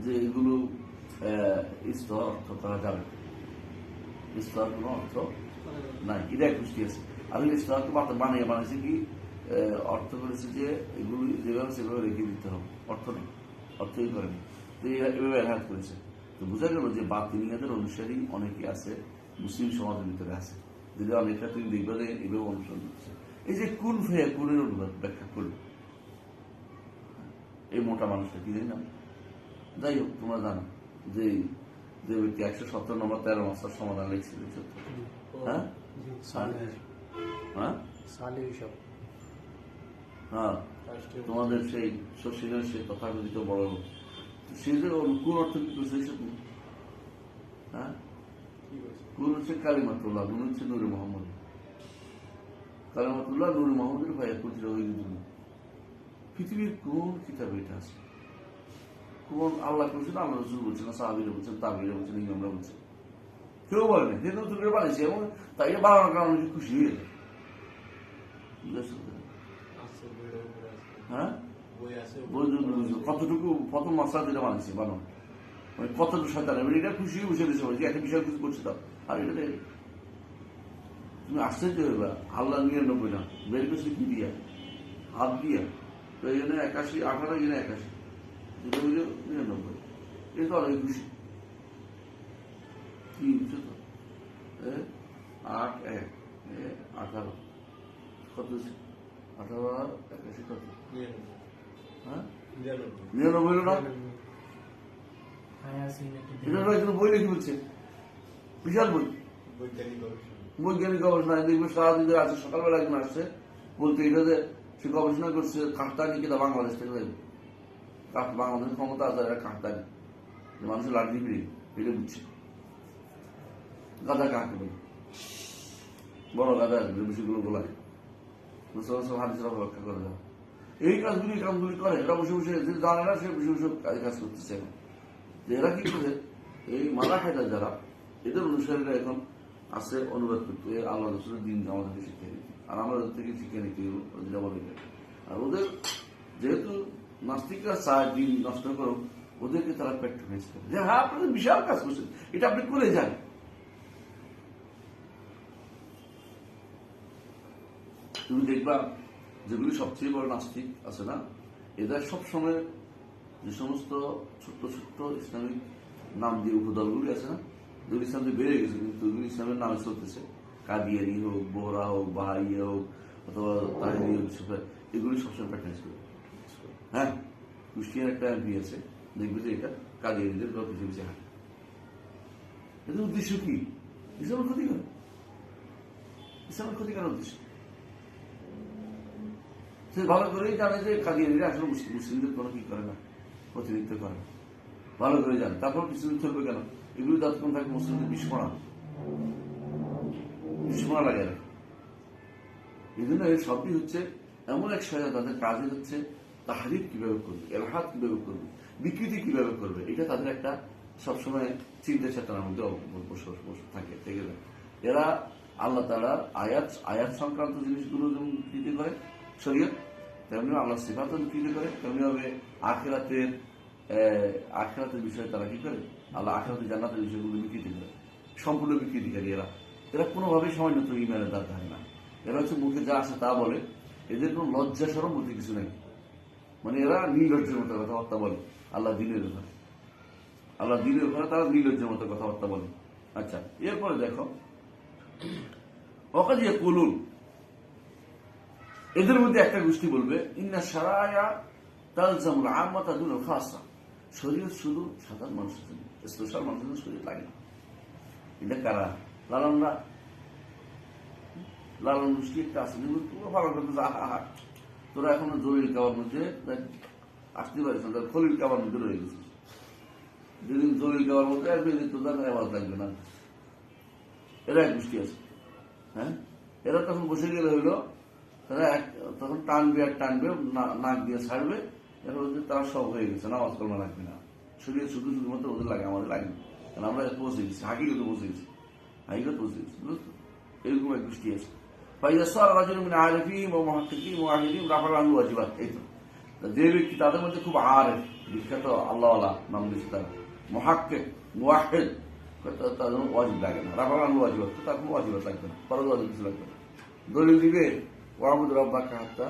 যে এগুলো ইস্তাওয়া অর্থ করা যাবে, ইস্তাওয়ার কোনো অর্থ নাই, এটা এক গোষ্ঠী আছে। আর ইস্তাওয়াকে বানিয়েছে কি অর্থ করেছে যে এগুলো যেভাবে সেভাবে রেখে দিতে হবে, অর্থ নেই, অর্থই করেনি, তো এভাবে এলহাদ করেছে। তো বোঝা গেল যে বাতিনিয়াদের অনুসারী অনেকে আছে মুসলিম সমাজের ভিতরে আছে, যদি অনেকটা তুমি দেখবে যে এভাবে অনুসরণ করছে। এই যে কুন ফেয়া, কুনের অনুবাদ ব্যাখ্যা করবে এই মোটা মানুষটা কি জানি না, যাই হোক তোমরা জানো যে যে ব্যক্তি 117 নম্বর 13 মাসের সমাধান লিখছিল, হ্যাঁ হ্যাঁ হ্যাঁ, তোমাদের সেই শশীলের সেই তথাকথিত বড় লোক, সে যে কোন অর্থ কি করছে, হ্যাঁ, কোন হচ্ছে কালিমাতুল্লাহ, কোন হচ্ছে নুরে মোহাম্মদ, কালিমাতুল্লাহ নুরে মোহাম্মদের ভাইয়া কুটিরা হয়ে গেছিল। পৃথিবীর কোন কিতাবে এটা আছে? কোন আল্লাহ বলছেন, আল্লাহ রসুল বলছেন, সাহাবীরা বলছেন, তাবিরা বলছেন, ইমামরা বলছেন, কেউ বলে না। যেহেতু নতুন করে বানিয়েছে এবং তাই বানানোর কারণে খুশি হয়ে যায়। হ্যাঁ, কতটুকু প্রথম মাসা যেটা বানিয়েছে বানানো, মানে কতটুকু শয়তান, এটা খুশি বসে দিয়েছে যে একটা বিষয় কিছু করছে তার। আর এটা তুমি আশ্চর্য হইবা, আল্লাহ 99 না বের করছে কি দিয়া, হাত দিয়া। তো এখানে 81, 18, এখানে 81, দুটো মিলে 99, এটা তো অনেক খুশি। কি বুঝছো তো, 8, 1, 18 কত, 18 আর 81 কত, হ্যাঁ 99 না? এটা বই লিখে বলছে, বিশাল বই, বৈজ্ঞানিক গবেষণা। দেখবে সারাদিন আছে, সকালবেলা একজন আসছে বলতে এটা যে সে গবেষণা করছে কাঁটানি কিনা বাংলাদেশ থেকে যাবে, বাংলাদেশের ক্ষমতা আছে, এটা কাঁটানি মানুষের লাঠি ফিরে এটা বুঝছে, গাঁদা কাকে বলে, বড় গাদা বিষয়গুলো বলায় হাদিসের অপেক্ষা করে দেওয়া এই কামগুলি করে। এরা বসে বসে যে জানে না সে বসে বসে কাজ করতেছে। যে এরা কি করে এই মালা খায়দা যারা এদের অনুসারীরা এখন আছে অনুবাদ করতে আল্লাহ রসুলের দিন আমাদেরকে শিক্ষা দিতে, আর আমাদের থেকে শিক্ষা নিতে আমাদের। আর ওদের যেহেতু নাস্তিকরা চায় দিন নষ্ট করো, ওদেরকে তারা প্যাট্রোনাইজ করে যে হ্যাঁ আপনাদের বিশাল কাজ করছেন, এটা আপনি করে যান। তুমি দেখবা যেগুলি সবচেয়ে বড় নাস্তিক আছে না, এদের সবসময় যে সমস্ত ছোট্ট ছোট্ট ইসলামিক নাম দিয়ে উপদলগুলি আছে না, যেগুলি ইসলাম দিয়ে বেড়ে গেছে কিন্তু ওইগুলি ইসলামের নামে চলতেছে, কাদিয়ানি হোক, বোহরা হোক, বাহাইয়া হোক, অথবা তাহিরি হোক, এগুলি সবসময় প্যাট্রোনাইজ করে। হ্যাঁ, কুষ্টিয়ার একটা এমপি আছে, দেখবে যে এটা কাদিয়ানিদের বা কিছু কিছু হাঁটে। এদের উদ্দেশ্য কি? ইসলামের ক্ষতি করে, ইসলামের ক্ষতিকার উদ্দেশ্য। সে ভালো করেই জানে যে কাদিয়ানিরা আসলে মুসলিমদের কোনো কি করে না, প্রতিনিধিত্ব করে না, ভালো করে জানে। তারপর কিছুদিন চলবে কেন? এগুলি তৎক্ষণ থাকে মুসলিমদের বিস্ফোরণ লাগে না। এই জন্য এর সবই হচ্ছে এমন এক সাজা, তাদের কাজে হচ্ছে তাহরিফ কিভাবে করবে, এলহাদ কিভাবে করবে, বিকৃতি কিভাবে করবে, এটা তাদের একটা সবসময় চিন্তা চেতনার মধ্যে থাকে থেকে যায়। এরা আল্লাহ তাআলা আয়াত সংক্রান্ত জিনিসগুলো যেমন বিকৃতি করে শরীয়ত, তেমনি আল্লাহ সিফাতও বিকৃতি করে, তেমনি ভাবে আখিরাতের বিষয়ে তারা কি করে, আল্লাহ আখিরাতের জান্নাতের বিষয়গুলো বিকৃতি করে, সম্পূর্ণ বিকৃতিকারী। এরা কোনোভাবেই সামান্যত ইমানের দ্বার ধারে না। এরা হচ্ছে মুখে যা আসে তা বলে, এদের কোনো লজ্জা সরম বলতে কিছু নেই। মানে এরা নির্লজ্জের মতো কথাবার্তা বলে আল্লাহ দিনের ব্যাপারে, তারা নির্লজ্জের মতো কথাবার্তা বলে। আচ্ছা, এরপরে দেখো ওয়াকাদিয়া কুলুন, এদের মধ্যে একটা গোষ্ঠী বলবে ইন্না শারায়া তালজামুল আম্মাতা দুনাল খাসা, শরীয়ত শুধু সাধারণ মানুষের জন্য, স্পেশাল মানুষের জন্য শরীয়ত লাগে না। এটা কারা? লালন গোষ্ঠী একটা আছে, ভালো করতে তোরা এখন জলিল কাবার মধ্যে আসতে পারিস না, খলিল কাবার মধ্যে রয়ে গেছিস। যেদিন জলিল কাবার মধ্যে আসবে তোদের আওয়াজ লাগবে না। এরা এক গোষ্ঠী আছে। হ্যাঁ, এরা তখন বসে গেলে হইলো তারা তখন টানবে আর টানবে, নাক দিয়ে ছাড়বে, তারা সব হয়ে গেছে, নামাজ কলমা লাগবে না, শরীরে শুধুমাত্র ওদের লাগে, আমাদের লাগে না, কারণ আমরা পৌঁছে গেছি, হাকিগত পৌঁছে গেছি, বুঝতো? এরকম এক গোষ্ঠী আছে। যে ব্যক্তি তাদের মধ্যে খুব আরেফ, বিখ্যাত আল্লাহওয়ালা নাম দিয়েছে তারা, মুহাক্কিক মুওয়াহিদ, তাদের ওয়াজিব লাগে না, রাফাল আনহু ওয়াজিবাত, তার কোনো ওয়াজিবাত লাগবে না, ফরজ ওয়াজিব কিছু লাগবে না। দলিল দিবে ওয়াবুদ রাব্বাকা হাত্তা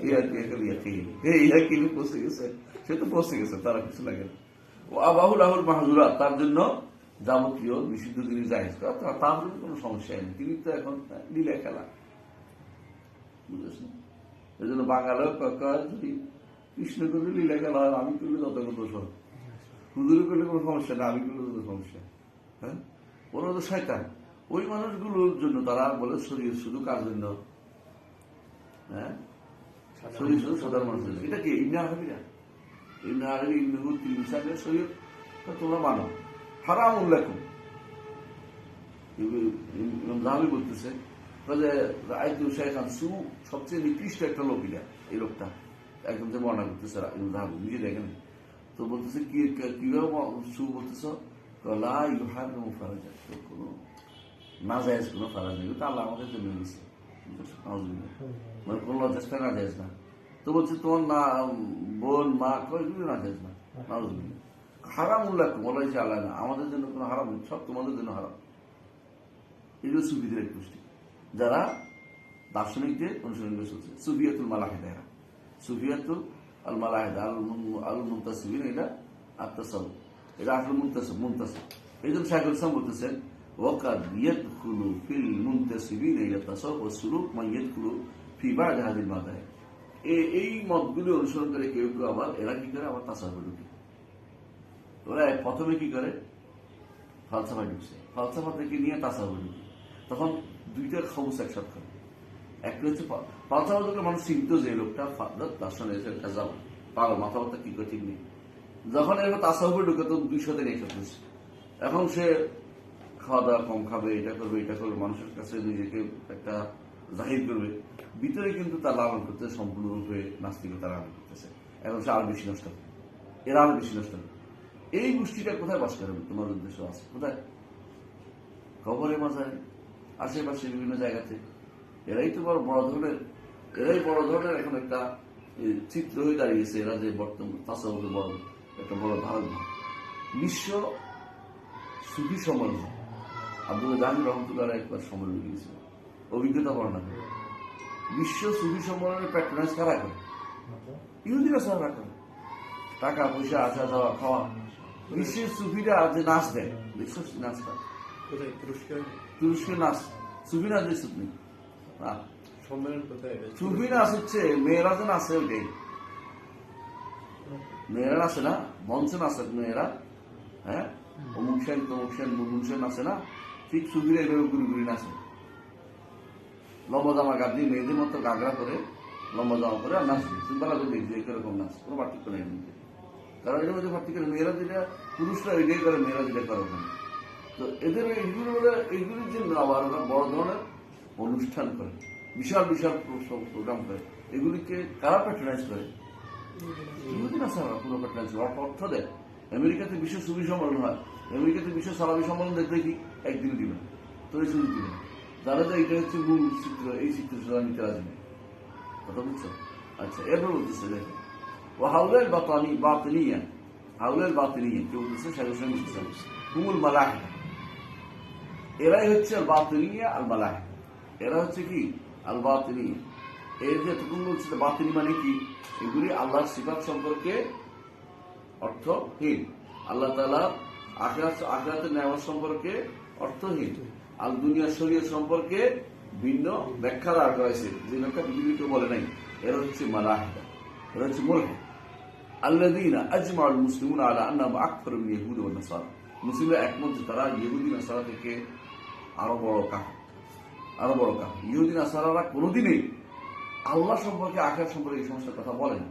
ইয়াতিয়াকাল ইয়াকিন, এই ইয়াকিন পৌঁছে গেছে, সে তো পৌঁছে গেছে, তারা কিছু লাগে না। ও আবাহুল লাহুল মাহজুরাত, তার জন্য যাবতীয় নিষিদ্ধ জিনিস জায়েজ করা, তার জন্য কোনো সমস্যা নেই। তিনি তো এখন লীলা খেলা, বুঝেছেন? এই জন্য বাঙালিও যদি কৃষ্ণ করলে লীলা খেলা হয়, আমি করলে যত দোষ হয়, হুজুরে করলে কোনো সমস্যা না, আমি করলে যত সমস্যা। হ্যাঁ, ওরা তো শয়তান। ওই মানুষগুলোর জন্য তারা বলে শরীর শুধু কার জন্য, হ্যাঁ, শরীর শুধু সাধারণ মানুষের জন্য। এটা কি ইবনে আরবিরা, ইবনে আরবি ইবনে হুতিল মিসালের শরীর তোমরা মানো, হারাম উল্লেখম। ইমাম যাহাবী বলতেছে যে রাআইতু শাইখান সু, সবচেয়ে নিকৃষ্ট একটা লোক এটা, এই লোকটা একদম যে বর্ণনা করতেছে ইমাম যাহাবী নিজে দেখেন। তো বলতেছে কিভাবে সু বলতেছ, লা ইউহারিমু ফারাজা, কোনো নাজায়েজ কোনো ফারাজ নেই, ওটা আল্লাহ আমাদের জন্য দিয়েছে, মানে কোন লজ্জাস্থায় নাজায়েজ না। তো বলছে তোমার না বোন মা কয়গুলো নাজায়েজ না, নাউযুবিল্লাহ। হারাম উল্লেখ বলা হয়েছে আল্লাহ না, আমাদের জন্য কোনো হারাম নেই, সব তোমাদের জন্য হারাম। এগুলো সুফিদের এক গোষ্ঠী, যারা দার্শনিকদের অনুসরণ করে চলছে। সুফিয়াতুল মালাহিদা, এরা সুফিয়াতুল আল মালাহিদা আল মুনতাসিবিন, এটা আত্মাসাউফ, এটা আসলে মুনতাসিব। এই জন্য শাইখুল ইসলাম বলতেছেন ওয়াকাদ ইয়াদখুলু ফিল মুনতাসিবিন ইলা তাসাউফ ওয়াস সুলুক মান ইয়াদখুলু ফি বা'দ হাযিল মাযাহিব। এই মতগুলো অনুসরণ করে কেউ কেউ আবার এরা কি করে, আবার তাসাউফে ঢুকে। ওরা প্রথমে কি করে, ফালসাফায় ঢুকছে, ফালসাফা থেকে নিয়ে তাসাউফে ঢুকে। তখন দুইটার খবস একসাথে করে। একটা হচ্ছে ফালসাফা থেকে মানুষ চিনত যে লোকটা দার্শন পাগল, মাথাবার্তা কি করে ঠিক নেই। যখন এবার তাসাউফে ঢুকে তো 200 দিন একসাথে হচ্ছে। এখন সে খাওয়া দাওয়া কম খাবে, এটা করবে, মানুষের কাছে নিজেকে একটা জাহির করবে, ভিতরে কিন্তু তার লালন করতে সম্পূর্ণরূপে নাস্তিকতা লালন করতেছে। এখন সে আরো বেশি নষ্ট হবে, এরা আরো বেশি নষ্ট হবে। এই গোষ্ঠীটা কোথায় বাস করে তোমার উদ্দেশ্য আছে? কোথায়? কবরে মাজারে, আশেপাশে বিভিন্ন জায়গাতে। এরাই তো বড় ধরনের এখন একটা চিত্র হয়ে দাঁড়িয়েছে। এরা যে বর্তমান তাসাউফে বড় একটা বড় ধারণা। বিশ্ব সুফি সম্মেলন আব্দুল জাহাঙ্গীর রহমতুল্লাহ একবার সম্মেলন গিয়েছিল, অভিজ্ঞতা বর্ণনা করে। বিশ্ব সুফি সম্মেলনের প্যাট্রোনাইজ কারা করে? ইহুদিরা সারা করে। টাকা পয়সা, আসা যাওয়া, খাওয়া। বিশ্বের সুফিরা যে নাচ দেয়, দেখছো নাচটা? তুরস্কের নাচ, সুফি নাচ দেখছো তুমি? সুফি নাচ হচ্ছে মেয়েরা যে নাচে, ওইটাই মেয়েরা নাচে না, মঞ্চে নাচে মেয়েরা। হ্যাঁ, অমুক সেন তমুক সেন মুমুন সেন নাচে না, ঠিক সুফিরা এইভাবে ঘুরি ঘুরি নাচে। লম্বা জামা গাদ দিয়ে মেয়েদের মতো গাগরা করে, লম্বা জামা করে আর নাচবে। তুমি বলা যে দেখবে এরকম নাচ, কোনো পার্থক্য নেই। কারণ এর মধ্যে পার্থক্য, মেয়েরা যেটা, পুরুষরা এটাই করে, মেয়েরা যেটা করে ওখানে। তো এদের এইগুলির জন্য আবার ওরা বড় ধরনের অনুষ্ঠান করে, বিশাল বিশাল প্রোগ্রাম করে। এগুলিকে কারা প্যাট্রোনাইজ করে? ইহুদি না সারা পুরো প্যাট্রোনাইজ অর্থ দেয়। আমেরিকাতে বিশ্ব সুফি সম্মেলন হয়, আমেরিকাতে বিশ্ব সালাফি সম্মেলন দেখবে কি একদিন দিবে, তো এই সুযোগ দিবে। যারা যে এটা হচ্ছে মূল চিত্র, এই চিত্র সেটা নিতে রাজি নেই। কথা বুঝছো? আচ্ছা, এরপর বলতেছে দেখো, ও হাউলের বাতিনিয়া, হাউলের বাতিনিয়া কেউ বলতেছে সাহেব বলতেছে হুমুল মালাহিদা। এরাই হচ্ছে আল বাতিনিয়া আল মালাহিদা। এরা হচ্ছে কি আল বাতিনিয়া। এর যে এতক্ষণ বলছে বাতিনি মানে কি? এগুলি আল্লাহর সিফাত সম্পর্কে অর্থহীন, আল্লাহ তাআলা আখিরাতের নেয়ামত সম্পর্কে অর্থহীন, আল দুনিয়া শরীয়ত সম্পর্কে ভিন্ন ব্যাখ্যা দাঁড় করাইছে, যে ব্যাখ্যা পৃথিবীকে বলে নাই। এরা হচ্ছে মালাহিদা, এরা হচ্ছে মুলহিদ। আল্লাযীনা আজমা'আল মুসলিমুনা আলা আন্নাহুম আকফারু মিন ইয়াহুদ ওয়া নাসারা। মুসলিমরা একমত যে তারা ইহুদি নাসারা থেকে আরো বড় কাফের। ইহুদি নাসারারা কোনোদিনই আল্লাহ সম্পর্কে, আখিরাত সম্পর্কে এই সমস্ত কথা বলে না।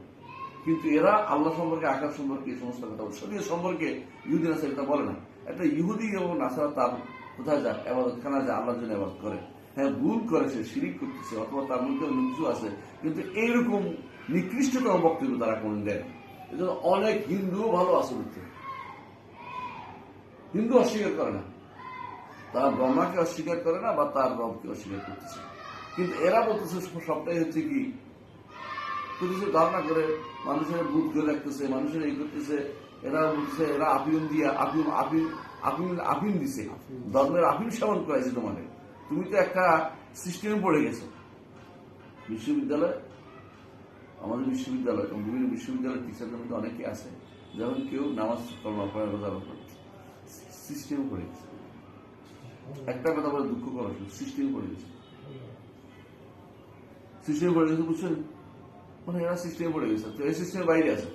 কিন্তু এরা আল্লাহ সম্পর্কে, আখিরাত সম্পর্কে এই সমস্ত কথা বলে, শরীয়ত সম্পর্কে ইহুদি নাসারা এটা বলে না। একটা ইহুদি এবং নাসারা তার কোথায় যায়? এবাদতখানা যায়, আল্লাহর জন্য ইবাদত করে। হ্যাঁ, ভুল করেছে, শিরিক করতেছে, অথবা তার মধ্যে অন্য কিছু আছে, কিন্তু এইরকম নিকৃষ্টতম বক্তব্য তারা কোনদিন দেয় না। এই জন্য অনেক হিন্দুও ভালো আছে বুঝতে, হিন্দু অস্বীকার করে না, তার ব্রহ্মাকে অস্বীকার করে না, বা তার রবকে অস্বীকার করতেছে। কিন্তু এরা বলতেছে সবটাই হচ্ছে কি কিছু ধারণা করে মানুষের বুধ করে রাখতেছে, মানুষের এই করতেছে। এরা বলতেছে এরা আফিম দিয়া আফিম দিছে, ধর্মের আফিম সেবন করাইছে তোমাদের। তুমি তো একটা সিস্টেমে পড়ে গেছো। বিশ্ববিদ্যালয়, আমাদের বিশ্ববিদ্যালয়, বিভিন্ন বিশ্ববিদ্যালয়ের টিচারদের মধ্যে অনেকে আছে, যেমন কেউ নামাজ কলমা পড়ে, রোজা রাখে, সিস্টেমে পড়ে গেছে। একটা কথা বলে দুঃখ করা, সিস্টেমে পড়ে গেছে, সিস্টেমে পড়ে গেছে, বুঝছেন? মানে এরা সিস্টেমে পড়ে গেছে, তো এই সিস্টেমের বাইরে আছে।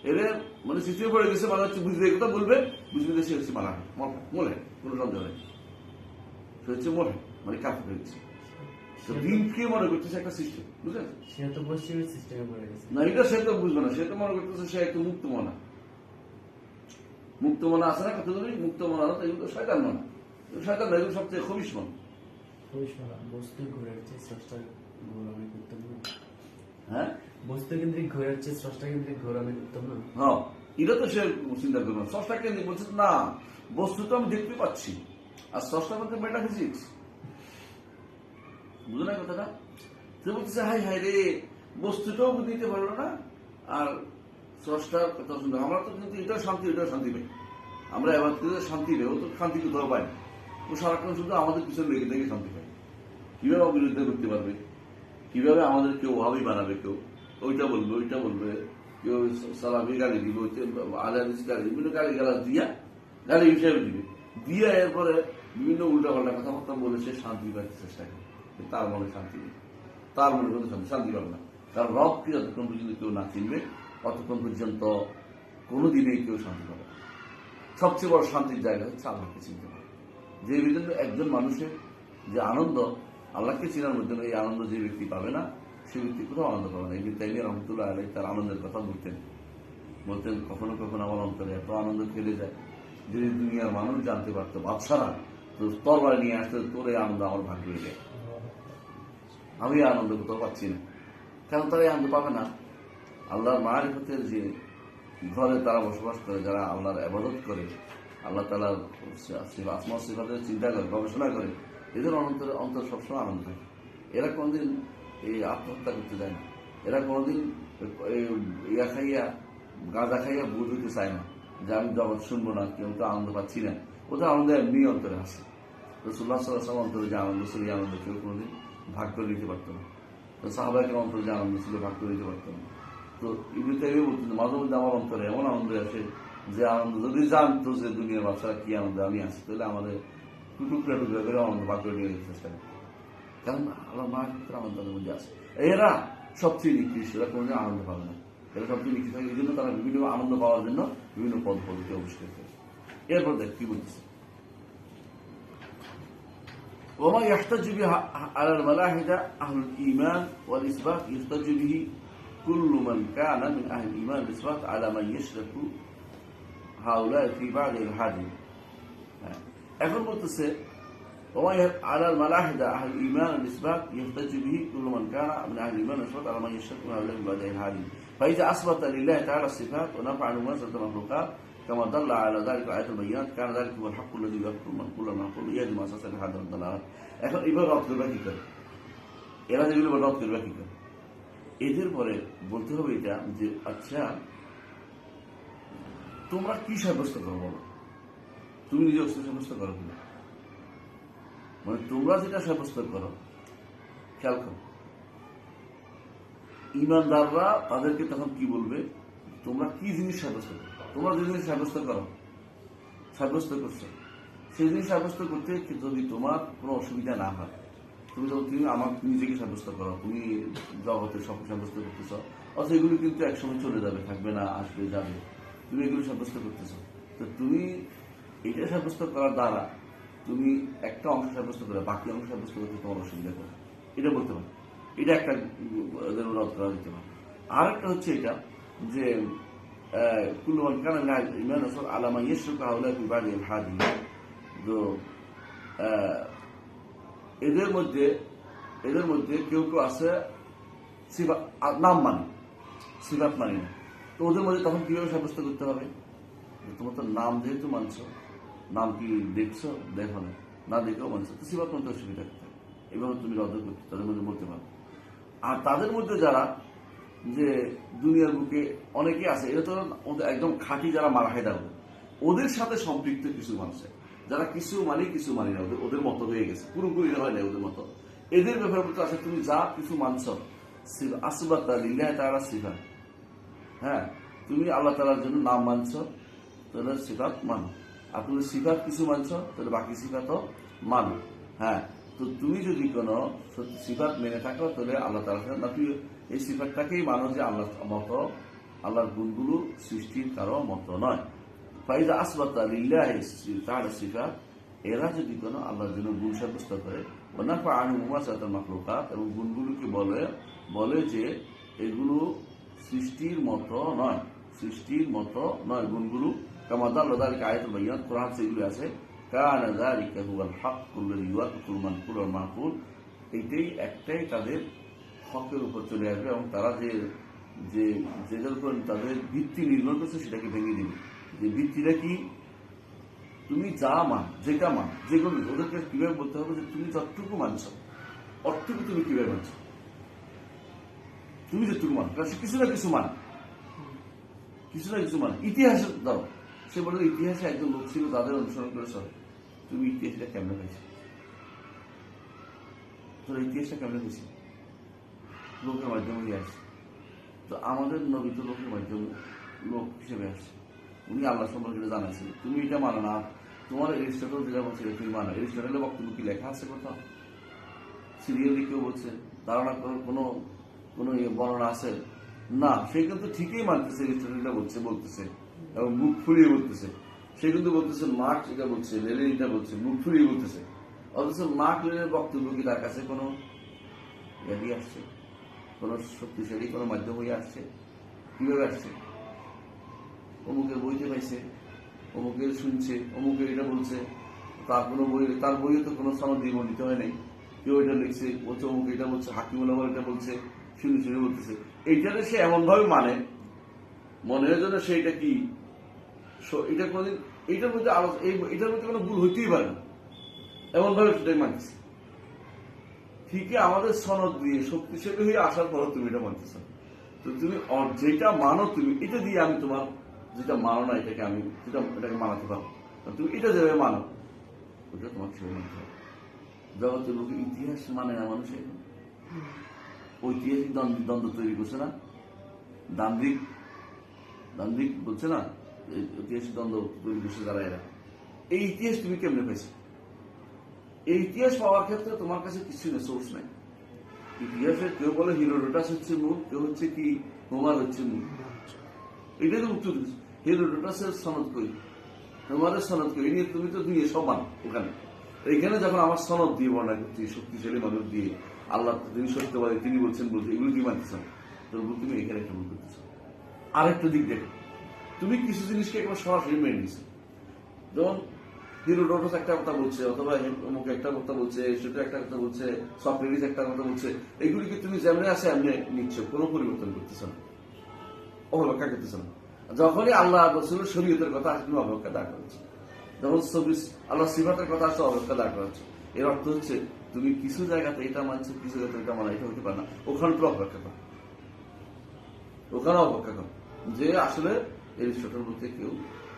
এদের মানে সিস্টেমে পড়ে গেছে, মানে হচ্ছে বুঝবে, কথা বলবে, বুঝবে সে হচ্ছে মোলে, কোনো সন্দেহ নেই, সে হচ্ছে মোলে, মানে কাফের হয়ে গেছে। দিনকে মনে করতেছে একটা সিস্টেম, বুঝলেন? সে তো পশ্চিমের সিস্টেমে পড়ে গেছে। না, এটা সে তো বুঝবে না, সে তো মনে করতেছে সে একটু মুক্ত মনা আছে না, কতগুলি মুক্ত মনা, এগুলো তো শয়তান মনা। শয়তান এগুলো সবচেয়ে খবিশ মন। বস্তু ঘুরে হচ্ছে স্রষ্টার ঘোর, আমি করতাম না। হ্যাঁ, বস্তু কেন্দ্রিক ঘোর হচ্ছে স্রষ্টা কেন্দ্রিক ঘোর, আমি করতাম না। হ্যাঁ, এটা তো সে চিন্তা করবে না। স্রষ্টা কেন্দ্রিক বলছে না, বস্তু তো আমি দেখতে পাচ্ছি, আর স্রষ্টার মধ্যে মেটাফিজিক্স, বুঝো না কথাটা? সে বলতেছে হাই হাই রে, বস্তুটাও বুঝতে পারলো না, আর স্রষ্টার কথা শুনতে। আমরা তো কিন্তু এটাও শান্তি, ওইটাও শান্তি পাই। আমরা এবার শান্তি নেই, ও তো শান্তি কোথাও পাই। ও সারাক্ষণ শুধু আমাদের পিছনে লেগে থেকে শান্তি পায়। কিভাবে অবিরুদ্ধে করতে পারবে, কিভাবে আমাদেরকে ওভাবেই বানাবে, কেউ ওইটা বলবে, কেউ সালামি গালি দিবে, আলাদিস গালি, বিভিন্ন গালি গালাজ দিয়া গালি হিসেবে দিয়ে এরপরে বিভিন্ন উল্টাপাল্টা কথাবার্তা বলে সে শান্তি পাইতে চেষ্টা করে। তার মনে শান্তি নেই, তার মনে কোনো শান্তি পাবে না। কারণ রবকে যতক্ষণ পর্যন্ত কেউ না চিনবে, ততক্ষণ পর্যন্ত কোনোদিনেই কেউ শান্তি পাবে না। সবচেয়ে বড় শান্তির জায়গা হচ্ছে আল্লাহকে চিনতে পারে। যে বিধন্য একজন মানুষের যে আনন্দ আল্লাহকে চিনার মাধ্যমে, এই আনন্দ যে ব্যক্তি পাবে না, সে ব্যক্তি কোথাও আনন্দ পাবে না। ইবনে তাইমিয়া রাহমাতুল্লাহ আলাইহি তার আনন্দের কথা বলতেন কখনো কখনো আমার অন্তরে এত আনন্দ খেলে যায়, যদি দুনিয়ার মানুষ জানতে পারতো, বাদশারা তো তরবারি নিয়ে আসতে তোর এই আনন্দ আমার ভাগ্য হয়ে যায়। আমি এই আনন্দ কোথাও পাচ্ছি না, কারণ তারা এই আনন্দ পাবে না। আল্লাহর মারিফতের যে ঘরে তারা বসবাস করে, যারা আল্লাহর ইবাদত করে, আল্লাহ তাআলার আসমা সিফাতের চিন্তা করে, গবেষণা করে, এদের অন্তর সবসময় আনন্দ থাকে। এরা কোনোদিন এই আত্মহত্যা করতে যায় না, এরা কোনোদিন ইয়া খাইয়া গাঁজা খাইয়া বুঝ হইতে চায় না যে আমি জগৎ শুনবো না, কেউ তো আনন্দ পাচ্ছি না। ওদের আনন্দ এমনি অন্তরে আসে। রাসূলুল্লাহ সাল্লাল্লাহু আলাইহি ওয়াসাল্লাম অন্তরে যে আনন্দ ছিল, এই আনন্দ কেউ কোনোদিন ভাগ করে নিতে পারতো না। তো সাহাবায়ে অন্তরে যে আনন্দ ছিল ভাগ করে নিতে পারতো না। তো ইবনে তাইমিয়া বলতেন, মাঝে মধ্যে আমার অন্তরে এমন আনন্দ আসে যে আনন্দ যদি জানতো যে দুনিয়ার বাচ্চারা কি আনন্দ আমি আছি, তাহলে আমাদের টুকরা টুকরা করে আনন্দ ভাগ করে নিয়ে যেতে চেষ্টা করে। কারণ আল্লাহ মারিফতের আনন্দ তাদের মধ্যে আছে। এরা সবচেয়ে নিকৃষ্ট, এরা কোনোদিন আনন্দ পাবে না। এরা সবচেয়ে নিকৃষ্ট থাকে, এই জন্য তারা বিভিন্ন আনন্দ পাওয়ার জন্য বিভিন্ন পদ্ধতি আবিষ্কার করে। এরপর দেখ কি বলতেছে, وما يحتج به على الملاحدة أهل الإيمان والإثبات يحتج به كل من كان من أهل الإيمان والإثبات على من يشرك هؤلاء في بعض إلحادهم. এখন বলতেছে وما على الملاحدة أهل الإيمان والإثبات يحتج به كل من كان من أهل الإيمان والإثبات على من يشرك هؤلاء في بعض إلحادهم. فإذا أثبت لله تعالى الصفات ونفع عن ممارسة المخلوقات كما دل على ذلك الآيات البينات كان ذلك هو الحق الذي يذكر من كل المعقول يهدم أساس الإلحاد والضلال. এখন এবার রদ করবে কি করে? এরা যেগুলো রদ করবে কি করে? এদের পরে বলতে হবে এটা যে আচ্ছা তোমরা কি সাব্যস্ত করো বলো, তুমি নিজে অস্ত্র সাব্যস্ত করো কিনা? মানে তোমরা যেটা সাব্যস্ত করো, খেয়াল করো, ইমানদাররা তাদেরকে তখন কি বলবে, তোমরা কি জিনিস সাব্যস্ত করো? তোমরা যে জিনিস সাব্যস্ত করছো সেই জিনিস সাব্যস্ত করতে যদি তোমার কোনো অসুবিধা না হয়, তুমি আমার নিজেকে সাব্যস্ত করো, তুমি জগতের সব সাব্যস্ত করতেছ, অথচ এগুলো কিন্তু একসময় চলে যাবে, থাকবে না, আসবে যাবে, তুমি এগুলো সাব্যস্ত করতেছ। তো তুমি এটা সাব্যস্ত করার দ্বারা তুমি একটা অংশ সাব্যস্ত করে বাকি অংশ সাব্যস্ত করতে তোমার অসুবিধা করে, এটা বলতে পারো। এটা একটা রদ করা যেতে পারে। আর একটা হচ্ছে এটা যে কুল্লুমান কান ইমান আলামা ইয়েসুক হাউলা বিবাদ ইলহাদি, তো এদের মধ্যে কেউ কেউ আছে নাম মানে সিফাত মানি না। তো ওদের মধ্যে তখন কিভাবে সাব্যস্ত করতে হবে? তোমার তো নাম যেহেতু মানছো, নাম কি দেখছো, দেখো না দেখেও মানছো, তো সিফাত মানতে অসুবিধা করতে হবে, এভাবে তুমি রদ করতে তাদের মধ্যে বলতে পারো। আর তাদের মধ্যে যারা যে দুনিয়ার বুকে অনেকে আছে, এরা তো একদম খাঁটি যারা মালাহেদা, ওদের সাথে সম্পৃক্ত কিছু মানুষের, যারা কিছু মানি না, ওদের মতো হয়ে গেছে, পুরোপুরি হয় না ওদের মতো। এদের ব্যাপারে বলতে আছে তুমি যা কিছু মানছ আসবাত লিল্লাহ তাআলা সিফাত, হ্যাঁ তুমি আল্লাহ তাআলার জন্য নাম মানছ, তাহলে সিফাত মানো। আর তুমি সিফাত কিছু মানছ, তাহলে বাকি সিফাতও মানো। হ্যাঁ, তো তুমি যদি কোনো সিফাত মেনে থাকো, তাহলে আল্লাহ তাআলার না তুমি এই সিফাতটাকেই মানো যে আল্লাহ মতো, আল্লাহর গুণগুলো সৃষ্টির কারো মতো নয়। ফাইজা আসবাত লিল্লাহ তাআলা সিফাত, এরা যদি কোনো আল্লাহর জন্য গুণ সাব্যস্ত করে, ওয়ানাফা আনহু মুমাসালাতুল মাখলুকাত, এবং গুণগুলোকে বলে যে এগুলো সৃষ্টির মতো নয় গুণগুলো, কামা দাল্লা যালিকা আয়াতুল বায়িনাত, কোরআন সেগুলো আছে, কানা যালিকা হুয়াল হাক্কুল লাযী ইউয়াফিকুল মানকুল ওয়াল মাকুল, এইটাই একটাই তাদের হকের উপর চলে আসবে, এবং তারা যেটার উপর তাদের ভিত্তি নির্ভর করছে সেটাকে ভেঙে দিবে। যে ভিত্তিটা কি? তুমি যা যেটা যেগুলো, ওদেরকে কিভাবে বলতে হবে যে তুমি যতটুকু মানছ, অতটুকু তুমি কিভাবে মানছ, তুমি যতটুকু মান, কিছু না কিছু মান। ইতিহাসের ধরো, সে বলে ইতিহাসে একজন লোক ছিল, তাদের অনুসরণ করে চলে। তুমি ইতিহাসটা কেমনে পাইছো? তোর ইতিহাসটা কেমনে পেয়েছি? লোকের মাধ্যমে আসছে। তো আমাদের নবী তো লোকের মাধ্যমে লোক হিসেবে আসছে, উনি আল্লাহ সম্পর্কে জানাইছেন, তুমি এটা মানো না। তোমার এরিস্টটল যেটা বলছে তুমি মানো, এরিস্টটলের বক্তব্য কি লেখা আছে কোথাও? সিরিয়ালি কেউ বলছে, ধারণা কোনো বর্ণনা আছে না? সে কিন্তু ঠিকই মানতেছে, এরিস্টটলটা বলতেছে এবং মুখ ফুলিয়ে বলতেছে। সে কিন্তু বলতেছে মার্কস এটা বলছে, লেনিন এটা বলছে, মুখ ফুলিয়ে বলতেছে। অথচ মার্ক লেনিনের বক্তব্য কি তার কাছে কোনো আসছে, কোনো শক্তিশালী কোনো মাধ্যম হয়ে আসছে? কিভাবে আসছে? অমুকের বইতে পাইছে, অমুকের শুনছে, অমুকের এটা বলছে, তার কোনো বই, তার বইয়ে তো কোনো সনদ দিয়ে বর্ণিত হয় নাই। কেউ এটা লিখছে, বলছে অমুক এটা বলছে, হাকিমুল আবার এটা বলছে, শুনে শুনে বলতেছে। এইটারে সে এমন ভাবে মানে, মনে হয় যেন সে এটা কি, এটা কোনদিন এইটার মধ্যে এটার মধ্যে কোনো ভুল হইতেই পারে না, এমন ভাবে সেটাই মানছে। ঠিকই আমাদের সনদ দিয়ে শক্তিশালী হয়ে আসার পর তুমি এটা মানতেছ। তো তুমি যেটা মানো তুমি এটা দিয়ে আমি তোমার যেটা মানো না এটাকে আমি এটাকে মানাতে পারবো। তুমি এটা যেভাবে মানো ওটা তোমাকে সেভাবে মানতে হবে। জগতের লোকে ইতিহাস মানে না মানুষ, ঐতিহাসিক দ্বন্দ্ব তৈরি করছে না, দান্দিক বলছে না, ঐতিহাসিক দ্বন্দ্ব তৈরি করছে যারা এরা। এই ইতিহাস তুমি কেমনে পাইছো? এই ইতিহাস পাওয়ার ক্ষেত্রে তোমার কাছে কিছু না, সোর্স নাই। ইতিহাসে কেউ বলে হিরোডোটাস হচ্ছে মূল, কেউ হচ্ছে কি হোমার হচ্ছে মূল। এটাই তো উত্তর দিচ্ছে। হিরোডোটাসের সনদ কই, হোমারের সনদ কই, নিয়ে তুমি তো দিয়ে সব মানো ওখানে। এখানে যখন আমার সনদ দিয়ে বর্ণনা করছি, শক্তিশালী মানুষ দিয়ে, আল্লাহ তিনি সত্যবাদী, তিনি বলছেন বলতে, এগুলো কি মানতেছেন? তবু তুমি এখানে একটা ভুল করতেছ। আরেকটা দিক দেখো, তুমি কিছু জিনিসকে একবার সরাসরি মেনে নিচ্ছ। যেমন হিরোডোটাস একটা কথা বলছে, অথবা অমুক একটা কথা বলছে, সেটা একটা কথা বলছে, সক্রেটিস একটা কথা বলছে, এগুলিকে তুমি যেমনি আছে এমনি নিচ্ছ, কোনো পরিবর্তন করতেছ না, অবব্যাখ্যা করতেছ না। যখনই আল্লাহ রসুলের শরীয়তের কথা আসলে তুমি অবব্যাখ্যা দাঁড় করাচ্ছ, যখন আল্লাহ সিফাতের কথা আসছে অবব্যাখ্যা দাঁড় করাচ্ছ। এর অর্থ হচ্ছে তুমি কিছু জায়গাতে এটা মানছো, কিছু জায়গাতে এটা মানা, এটা হতে পারে না। ওখানে তো অবব্যাখ্যা করো, ওখানে অবব্যাখ্যা করো যে আসলে এরিস্টটল বলতে কেউ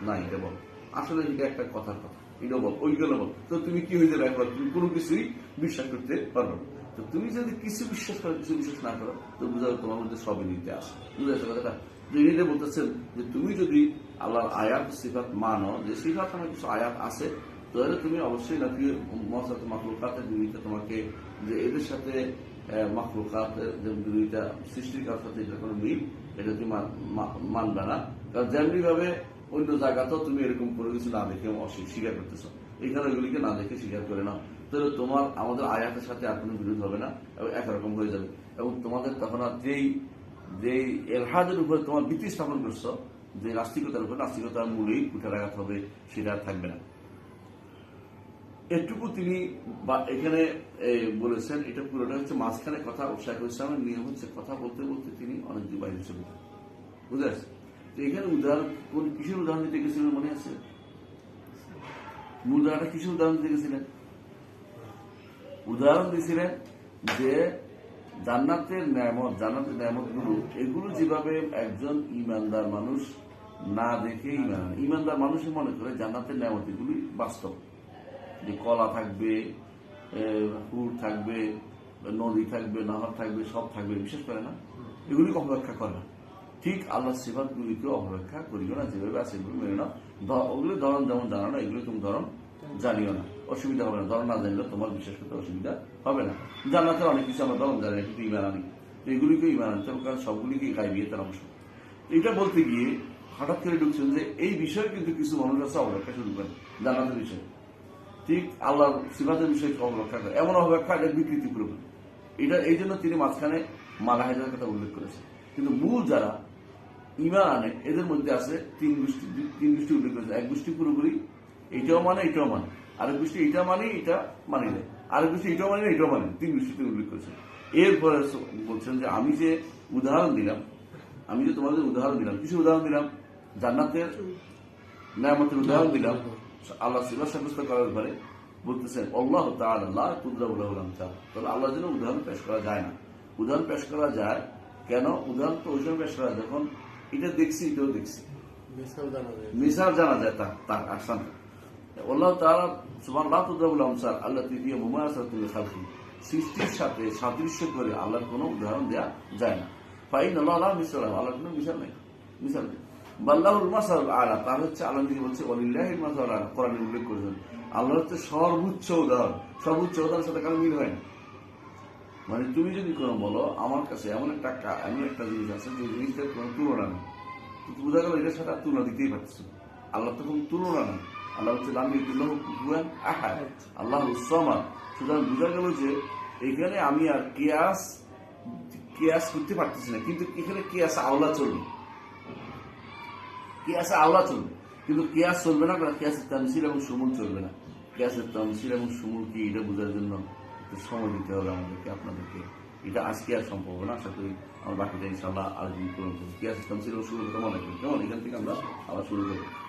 নাই, এটা বল, আসলে এটা একটা কথার কথা, এটা বল, ওইগুলো বল। তো তুমি কি হয়ে যাবে একবার, তুমি কোনো কিছুই বিশ্বাস করতে পারবে না। তো তুমি যদি কিছু বিশ্বাস করো, কিছু বিশ্বাস না করো, তো বুঝা তোমার মধ্যে সবই নিতে আসে। বুঝে আসে কথাটা? যে এটা বলতেছেন যে তুমি যদি আল্লাহর আয়াত সিফাত মানো, যে সিফাত আমার কিছু আয়াত আছে, তাহলে তুমি অবশ্যই নাকি মহসাত মাখলুকাতের বিরোধিতা, তোমাকে যে এদের সাথে মাখলুকাতের যে বিরোধিতা, সৃষ্টির কার সাথে এটা কোনো মিল, এটা তুমি মানবে না। কারণ যেমনি ভাবে অন্য জায়গাতেও তুমি এরকম কোনো কিছু না দেখে স্বীকার করতেছ, এখানে এগুলিকে না দেখে স্বীকার করে নাও, তাহলে তোমার আমাদের আয়াতের সাথে আর কোনো বিরোধ হবে না, এবং একরকম হয়ে যাবে। এবং তোমাদের তখন আর যেই এলহাদের উপরে তোমার ভিত্তি স্থাপন করছো, যে নাস্তিকতার উপর, নাস্তিকতার মূলেই কুঠারাঘাত হবে, সেটা আর থাকবে না। এটুকু তিনি এখানে বলেছেন। এটা পুরোটা হচ্ছে মাঝখানে কথা। শাইখুল ইসলামের নিয়ম হচ্ছে কথা বলতে বলতে তিনি অনেক দূর বাইরে চলে যান, বুঝতে পারছি। তো এখানে উদাহরণ, কোন কিসের উদাহরণ দিতে গেছিলেন মনে আছে? মূল জায়গাটা কিসের উদাহরণ দিতে গেছিলেন? উদাহরণ দিয়েছিলেন যে জান্নাতের নেয়ামত গুলো, এগুলো যেভাবে একজন ইমানদার মানুষ না দেখে ইমানদার মানুষই মনে করে জান্নাতের নেয়ামত এগুলি বাস্তব, যে কলা থাকবে, হুর থাকবে, নদী থাকবে, নহর থাকবে, সব থাকবে, বিশেষ করে না, এগুলি অপব্যাখ্যা করে না। ঠিক আল্লাহ সিফাত গুলিকে অপব্যাখ্যা করিও না, যেভাবে আছে এগুলো মেনে নাও। ওগুলি ধরন যেমন জানো না, এগুলো তুমি ধরন জানিও না, অসুবিধা হবে না। ধরন না জানলে তোমার বিশ্বাস করতে অসুবিধা হবে না। জান্নাতের অনেক কিছু আমরা ধরন জানি না, কিন্তু ইমান আনি, এগুলিকে ইমান আনতে হবে, কারণ সবগুলিকে গাইবিয়তের অংশ। এটা বলতে গিয়ে হঠাৎ করে ঢুকছেন যে এই বিষয়ে কিন্তু কিছু মানুষ আছে অবব্যাখ্যা শুরু করেন জান্নাতের বিষয়ে, ঠিক আল্লাহর সিফাতের বিষয়ে অবব্যাখ্যা করে, এমন অবব্যাখ্যা এটা বিকৃতি পুরোপুরি। এটা এই জন্য তিনি মাঝখানে মালাহেজার কথা উল্লেখ করেছেন। কিন্তু মূল যারা ইমান আনে এদের মধ্যে আছে তিন গোষ্ঠী উল্লেখ করেছে। এক গোষ্ঠী পুরোপুরি এটাও মানে, এটাও মানে, আরেক গোষ্ঠী এটা মানে, এটা মানি না, আরেক গোষ্ঠী এটাও মানে, এটাও মানে, তিন গোষ্ঠীতে উল্লেখ করেছেন। এরপরে বলছেন যে আমি যে উদাহরণ দিলাম, আমি যে তোমাদের উদাহরণ দিলাম, কিছু উদাহরণ দিলাম, জান্নাতের নেয়ামতের উদাহরণ দিলাম, আল্লাহ সিফাত সাব্যস্ত করার ব্যাপারে বলতেছেন আল্লাহ তাআলা তুদরাবুল আমসাল। তবে আল্লাহর জন্য উদাহরণ পেশ করা যায় না। উদাহরণ পেশ করা যায় কেন? উদাহরণ তো ওই সময় পেশ করা যায় যখন এটা দেখছি, এটাও দেখছি, মিসাল জানা যায় তার আসান। আল্লাহ তাআলা সুবহানাল্লাহ তুদরাবুল আমসাল আল্লাতী হিয়া মুমাসাতুল খালকি, সৃষ্টির সাথে সাদৃশ্য করে আল্লাহর কোনো উদাহরণ দেওয়া যায় না। ফাইন আল্লাহ লা মিসাল, আল্লাহর কোনো মিসাল নেই, মিসাল নেই। বাল্লাহুল মাসালুল আলা, তার হচ্ছে আল্লাহ দিকে বলছে ওয়ালিল্লাহিল মাসালুল আলা, কোরআনে উল্লেখ করেছেন আল্লাহ হচ্ছে সর্বোচ্চ উদাহরণ। সর্বোচ্চ উদাহরণের সাথে কারো মিল হয় না। মানে তুমি যদি কোনো বলো আমার কাছে এমন একটা জিনিস আছে যে জিনিসটার কোনো তুলনা নেই, বোঝা গেল এটার সাথে আর তুলনা দিতেই পারছো। আল্লাহ তো কোনো তুলনা নেই। আল্লাহ হচ্ছে আল্লাহ সামাদ। সুতরাং বোঝা গেল যে এখানে আমি আর কেয়াস করতে পারতেছি না, কিন্তু এখানে কেয়াস আওলা চলবে, কেয়াসে আওলা চলবে, কিন্তু কেয়াস চলবে না, কারণ কেয়াস তামসিল এবং সুমুল চলবে না। গ্যাসের তামসিল এবং সুমুল কি এটা বোঝার জন্য একটু সময় দিতে হবে আমাদেরকে, আপনাদেরকে। এটা আজকে আর সম্ভব হবে না, আশা করি আমরা বাকিটা ইনশাল্লাহ আলোচনা করবো। গ্যাসের তামসিল এবং সুমুল কথা মনে করি, কেমন? এখান থেকে আমরা আবার শুরু করবো।